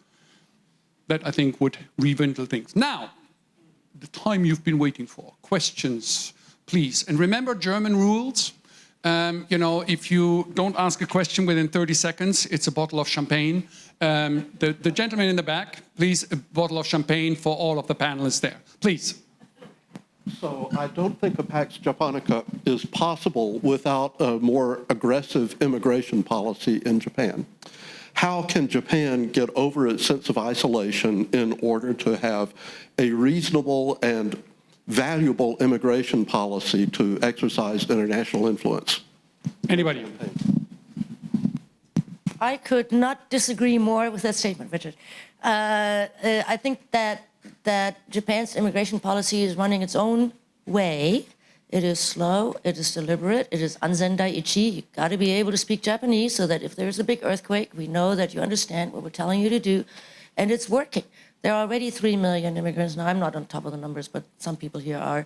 That, I think, would rewindle things. Now, the time you've been waiting for. Questions, please. And remember German rules. If you don't ask a question within 30 seconds, it's a bottle of champagne. The gentleman in the back, please, a bottle of champagne for all of the panelists there. Please. So I don't think a Pax Japonica is possible without a more aggressive immigration policy in Japan. How can Japan get over its sense of isolation in order to have a reasonable and valuable immigration policy to exercise international influence? Anybody? I could not disagree more with that statement, Richard. I think that Japan's immigration policy is running its own way. It is slow, it is deliberate, it is anzendai ichi. You got to be able to speak Japanese so that if there's a big earthquake, we know that you understand what we're telling you to do, and it's working. There are already 3 million immigrants now. I'm not on top of the numbers, but some people here are.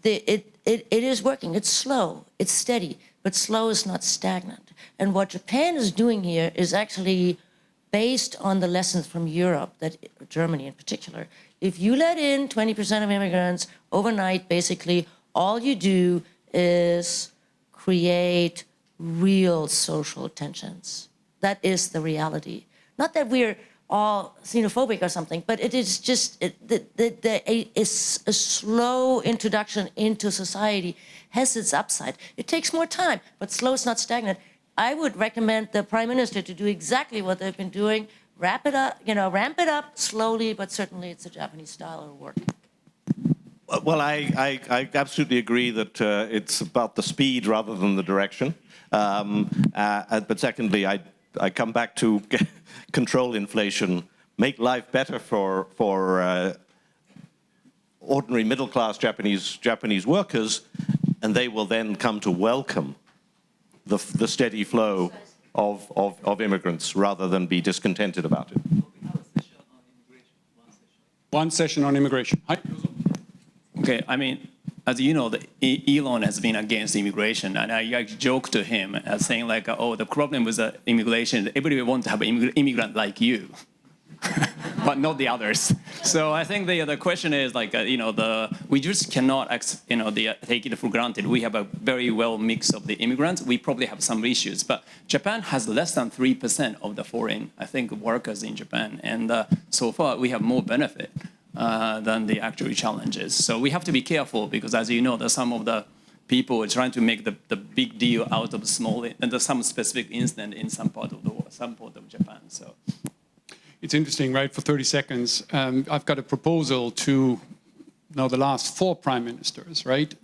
It is working. It's slow, it's steady, but slow is not stagnant. And what Japan is doing here is actually based on the lessons from Europe, Germany in particular. If you let in 20% of immigrants overnight, basically, all you do is create real social tensions. That is the reality. Not that we're all xenophobic or something, but it is just a slow introduction into society has its upside. It takes more time, but slow is not stagnant. I would recommend the Prime Minister to do exactly what they've been doing, ramp it up slowly, but certainly it's a Japanese style of work. Well, I absolutely agree that it's about the speed rather than the direction. But secondly, I come back to control inflation, make life better for ordinary middle-class Japanese workers, and they will then come to welcome the steady flow of immigrants rather than be discontented about it. One session on immigration. Hi. Okay, I mean, as you know, Elon has been against immigration, and I joke to him as saying like, oh, the problem with immigration, everybody wants to have an immigrant like you, but not the others. So I think the question is like, we just cannot, take it for granted. We have a very well mix of the immigrants. We probably have some issues, but Japan has less than 3% of the foreign, workers in Japan, and so far we have more benefit than the actual challenges. So we have to be careful because, as you know, some of the people are trying to make the big deal out of small, and there's some specific incident in some part of the world, some part of Japan. So it's interesting, right? For 30 seconds, I've got a proposal to the last 4 prime ministers, right?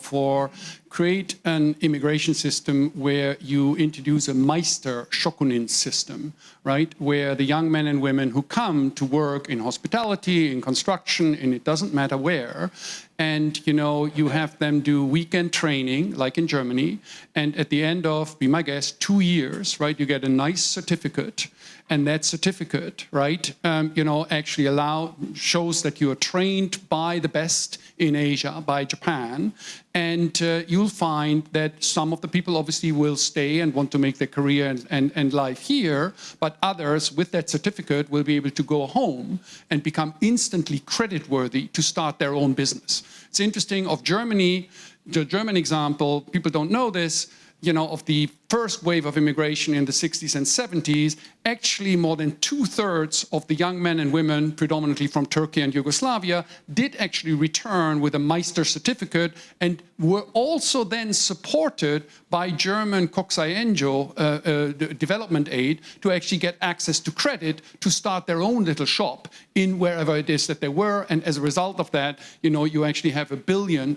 For create an immigration system where you introduce a Meister Shokunin system, right? Where the young men and women who come to work in hospitality, in construction, and it doesn't matter where, and you have them do weekend training, like in Germany, and at the end of, be my guest, 2 years, right? You get a nice certificate. And that certificate, right, actually shows that you are trained by the best in Asia, by Japan. And you'll find that some of the people obviously will stay and want to make their career and life here, but others with that certificate will be able to go home and become instantly creditworthy to start their own business. It's interesting of Germany, the German example, people don't know this, of the first wave of immigration in the 60s and 70s, actually more than 2/3 of the young men and women, predominantly from Turkey and Yugoslavia, did actually return with a Meister certificate and were also then supported by German Kokusai Enjo development aid to actually get access to credit to start their own little shop in wherever it is that they were. And as a result of that, you actually have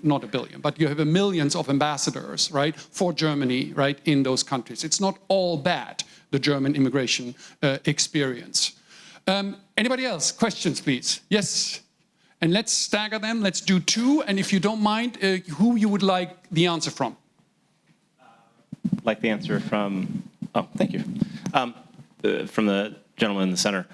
not a billion, but you have millions of ambassadors, right, for Germany, right, in those countries. It's not all bad, the German immigration experience. Anybody else? Questions, please. Yes. And let's stagger them. Let's do 2. And if you don't mind, who you would like the answer from? Like the answer from, thank you. From the gentleman in the center.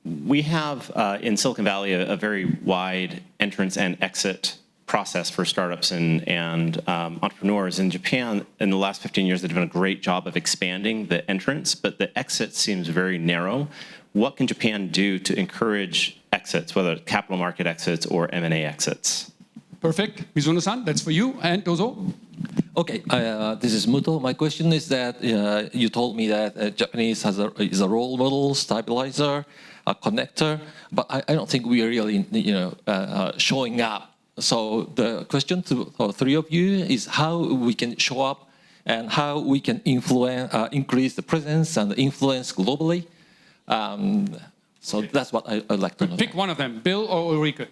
We have in Silicon Valley a very wide entrance and exit process for startups and entrepreneurs. In Japan, in the last 15 years, they've done a great job of expanding the entrance, but the exit seems very narrow. What can Japan do to encourage exits, whether capital market exits or M&A exits? Perfect. Mizuno-san, that's for you. And Dozo. Okay, this is Muto. My question is that you told me that Japanese is a role model, stabilizer, a connector, but I don't think we are really, showing up. So the question to all 3 of you is how we can show up and how we can increase the presence and the influence globally. So that's what I'd like to know. Pick one of them, Bill or Ulrike?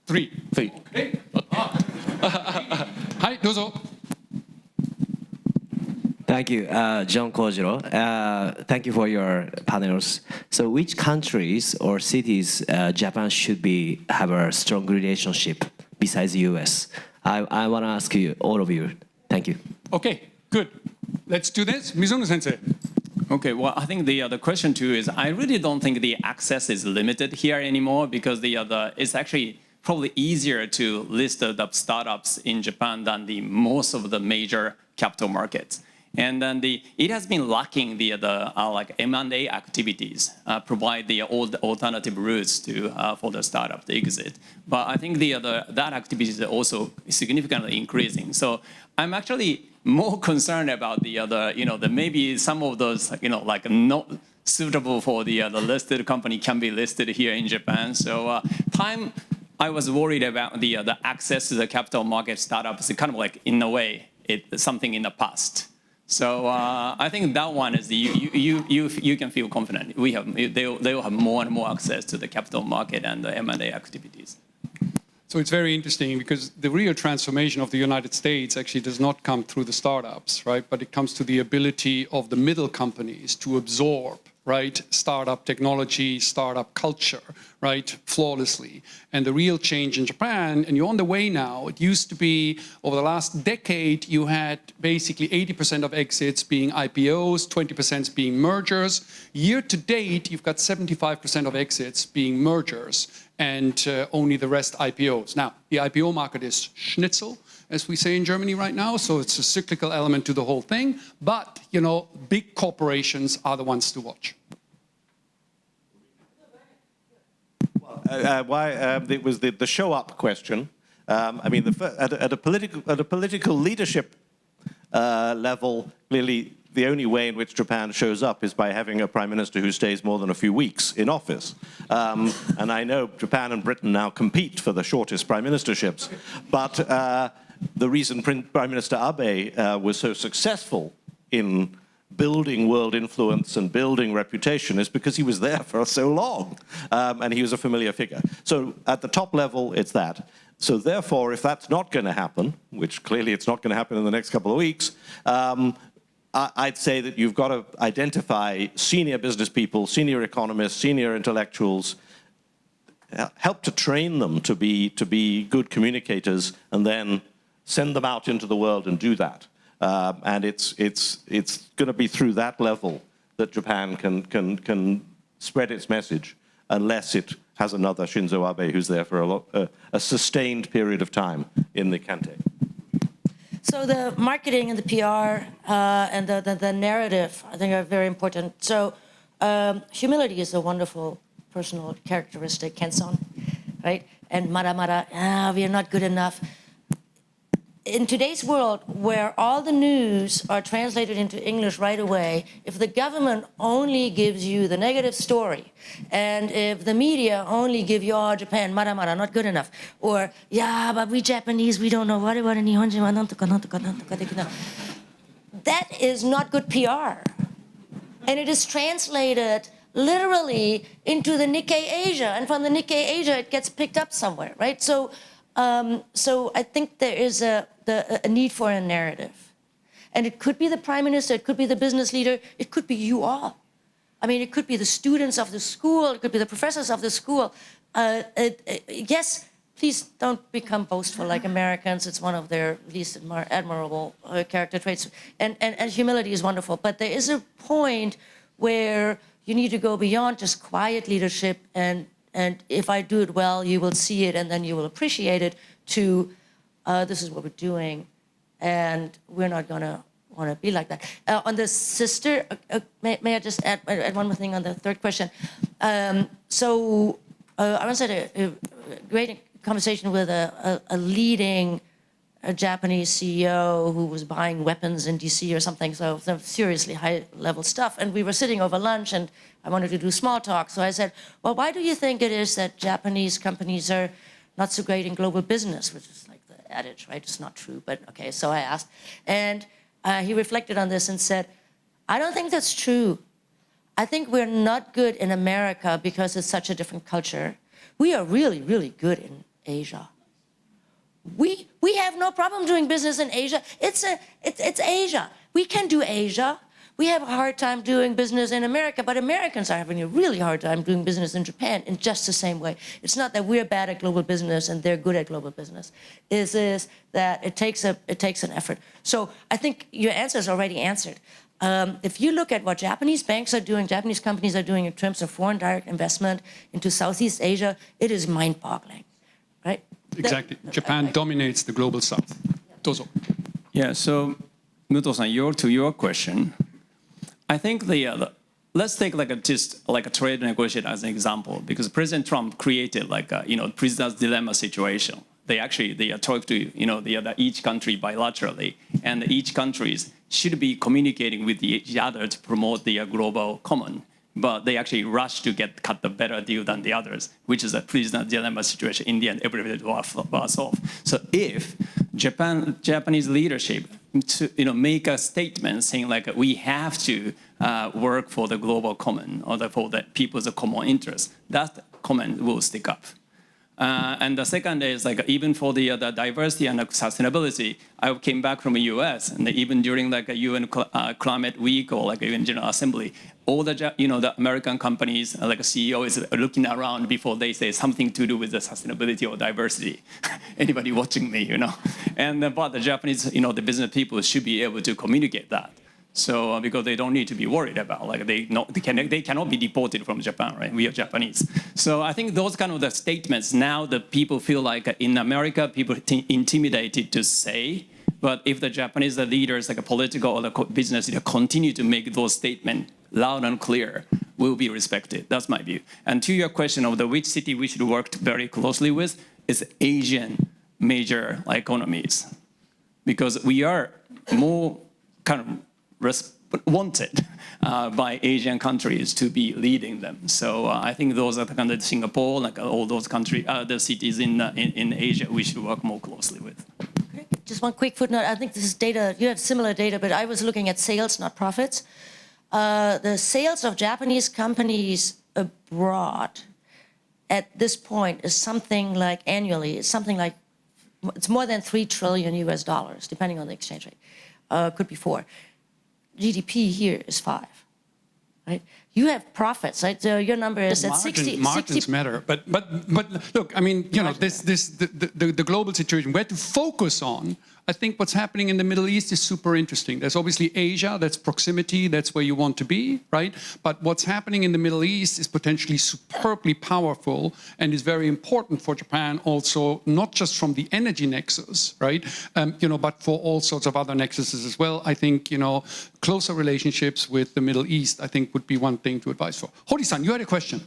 3. 3. Okay. Hi, Dozo. Thank you, John Kojiro. Thank you for your panels. So which countries or cities Japan should have a strong relationship besides the US? I want to ask you, all of you. Thank you. Okay, good. Let's do this. Mizuno-sensei. Okay, well, I think the question too is I really don't think the access is limited here anymore because it's actually probably easier to list the startups in Japan than most of the major capital markets. And then it has been lacking the like M&A activities, provide the alternative routes for the startup to exit. But I think that activity is also significantly increasing. So I'm actually more concerned about maybe some of those like not suitable for the listed company can be listed here in Japan. So I was worried about the access to the capital market startups. Kind of like in a way it's something in the past. So I think that one is you can feel confident. They will have more and more access to the capital market and the M&A activities. So it's very interesting because the real transformation of the United States actually does not come through the startups, right? But it comes to the ability of the middle companies to absorb, right, startup technology, startup culture, right, flawlessly. And the real change in Japan, and you're on the way now, it used to be over the last decade, you had basically 80% of exits being IPOs, 20% being mergers. Year to date, you've got 75% of exits being mergers and only the rest IPOs. Now, the IPO market is schnitzel, as we say in Germany right now, so it's a cyclical element to the whole thing. But, you know, big corporations are the ones to watch. It was the show up question. I mean, at a political leadership level, clearly the only way in which Japan shows up is by having a prime minister who stays more than a few weeks in office. And I know Japan and Britain now compete for the shortest prime ministerships, but the reason Prime Minister Abe was so successful in building world influence and building reputation is because he was there for so long, and he was a familiar figure. So at the top level, it's that. So therefore, if that's not going to happen, which clearly it's not going to happen in the next couple of weeks, I'd say that you've got to identify senior business people, senior economists, senior intellectuals, help to train them to be good communicators, and then send them out into the world and do that. And it's going to be through that level that Japan can spread its message, unless it has another Shinzo Abe who's there for a sustained period of time in the Kante. So the marketing and the PR and the narrative, I think, are very important. So humility is a wonderful personal characteristic, Kenson, right? And mara, we are not good enough. In today's world, where all the news are translated into English right away, if the government only gives you the negative story, and if the media only give you, oh, Japan, mara, not good enough, or, yeah, but we Japanese, we don't know, that is not good PR. And it is translated literally into the Nikkei Asia, and from the Nikkei Asia, it gets picked up somewhere, right? So I think there is a need for a narrative. And it could be the prime minister, it could be the business leader, it could be you all. I mean, it could be the students of the school, it could be the professors of the school. Yes, please don't become boastful like Americans. It's one of their least admirable character traits. And humility is wonderful. But there is a point where you need to go beyond just quiet leadership, and if I do it well, you will see it and then you will appreciate it, to this is what we're doing, and we're not going to want to be like that. On the sister, may I just add one more thing on the third question? I once had a great conversation with a leading Japanese CEO who was buying weapons in DC or something, so some seriously high-level stuff. And we were sitting over lunch, and I wanted to do small talk. So I said, well, why do you think it is that Japanese companies are not so great in global business? Which is like the adage, right? It's not true, but okay. So I asked. And he reflected on this and said, I don't think that's true. I think we're not good in America because it's such a different culture. We are really, really good in Asia. We have no problem doing business in Asia. It's Asia. We can do Asia. We have a hard time doing business in America, but Americans are having a really hard time doing business in Japan in just the same way. It's not that we're bad at global business and they're good at global business. It is that it takes an effort. So I think your answer is already answered. If you look at what Japanese banks are doing, Japanese companies are doing in terms of foreign direct investment into Southeast Asia, it is mind-boggling, right? Exactly. Japan dominates the global south. Dozo. Yeah, so Muto-san, to your question, I think let's take just a trade negotiation as an example, because President Trump created prisoner's dilemma situation. They talk to each country bilaterally, and each countries should be communicating with each other to promote the global common. But they actually rush to cut the better deal than the others, which is a prisoner's dilemma situation. In the end, everybody was off. So if Japanese leadership make a statement saying we have to work for the global common or for the people's common interest, that comment will stick up. And the second is like even for the diversity and sustainability, I came back from the US, and even during like a UN Climate Week or like even General Assembly, all the the American companies like a CEO is looking around before they say something to do with the sustainability or diversity. Anybody watching me, And but the Japanese, the business people should be able to communicate that. So because they don't need to be worried about, like they cannot be deported from Japan, right? We are Japanese. So I think those kind of the statements, now the people feel like in America, people intimidated to say, but if the Japanese leaders, like a political or the business leader, continue to make those statements loud and clear, will be respected. That's my view. And to your question of which city we should work very closely with, is Asian major economies. Because we are more kind of wanted by Asian countries to be leading them. So I think those are the kind of Singapore, like all those countries, the cities in Asia, we should work more closely with. Okay. Just one quick footnote. I think this is data. You have similar data, but I was looking at sales, not profits. The sales of Japanese companies abroad at this point is something like annually, it's more than $3 trillion US, depending on the exchange rate. Could be 4. GDP here is 5, right? You have profits, right? So your number is at 60. Margins matter, but look, I mean, the global situation. Where to focus on? I think what's happening in the Middle East is super interesting. There's obviously Asia, that's proximity, that's where you want to be, right? But what's happening in the Middle East is potentially superbly powerful and is very important for Japan also, not just from the energy nexus, right? But for all sorts of other nexuses as well. I think, closer relationships with the Middle East, I think would be one thing to advise for. Hori-san, you had a question.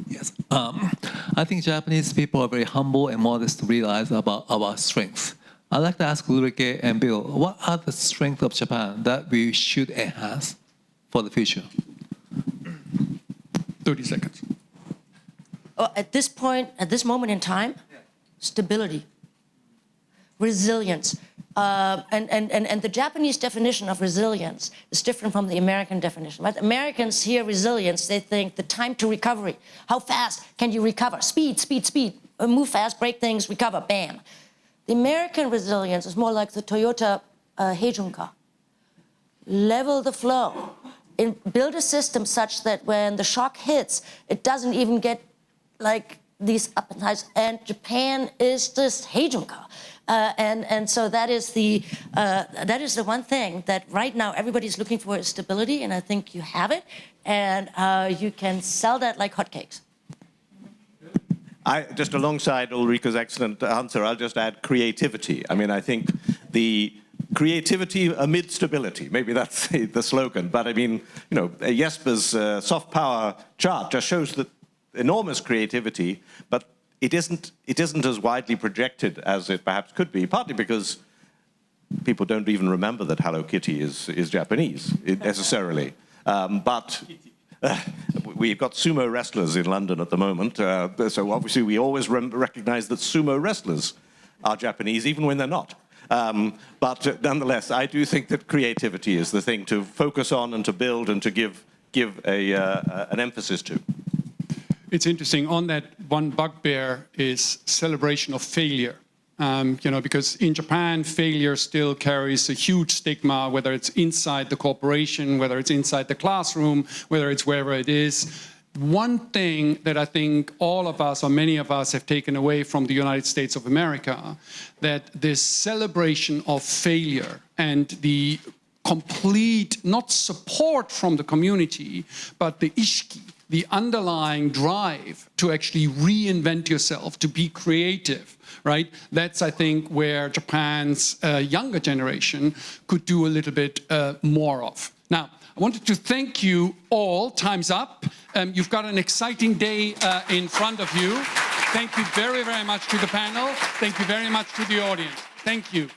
Yes. I think Japanese people are very humble and modest to realize about our strengths. I'd like to ask Ulrike and Bill, what are the strengths of Japan that we should enhance for the future? 30 seconds. At this point, at this moment in time, stability, resilience. And the Japanese definition of resilience is different from the American definition. Right? Americans hear resilience, they think the time to recovery. How fast can you recover? Speed, speed, speed. Move fast, break things, recover, bam. The American resilience is more like the Toyota Heijunka. Level the flow. Build a system such that when the shock hits, it doesn't even get like these up and downs. And Japan is this Heijunka. And so that is the one thing that right now everybody's looking for is stability, and I think you have it, and you can sell that like hotcakes. Just alongside Ulrike's excellent answer, I'll just add creativity. I mean, I think the creativity amid stability, maybe that's the slogan, but I mean, Jesper's soft power chart just shows that enormous creativity, but it isn't as widely projected as it perhaps could be, partly because people don't even remember that Hello Kitty is Japanese necessarily. But we've got sumo wrestlers in London at the moment, so obviously we always recognize that sumo wrestlers are Japanese, even when they're not. But nonetheless, I do think that creativity is the thing to focus on and to build and to give an emphasis to. It's interesting, on that one bugbear is celebration of failure. Because in Japan, failure still carries a huge stigma, whether it's inside the corporation, whether it's inside the classroom, whether it's wherever it is. One thing that I think all of us, or many of us, have taken away from the United States of America, that this celebration of failure and the complete, not support from the community, but the ishiki, the underlying drive to actually reinvent yourself, to be creative, right? That's, I think, where Japan's younger generation could do a little bit more of. Now, I wanted to thank you all. Time's up. You've got an exciting day in front of you. Thank you very, very much to the panel. Thank you very much to the audience. Thank you.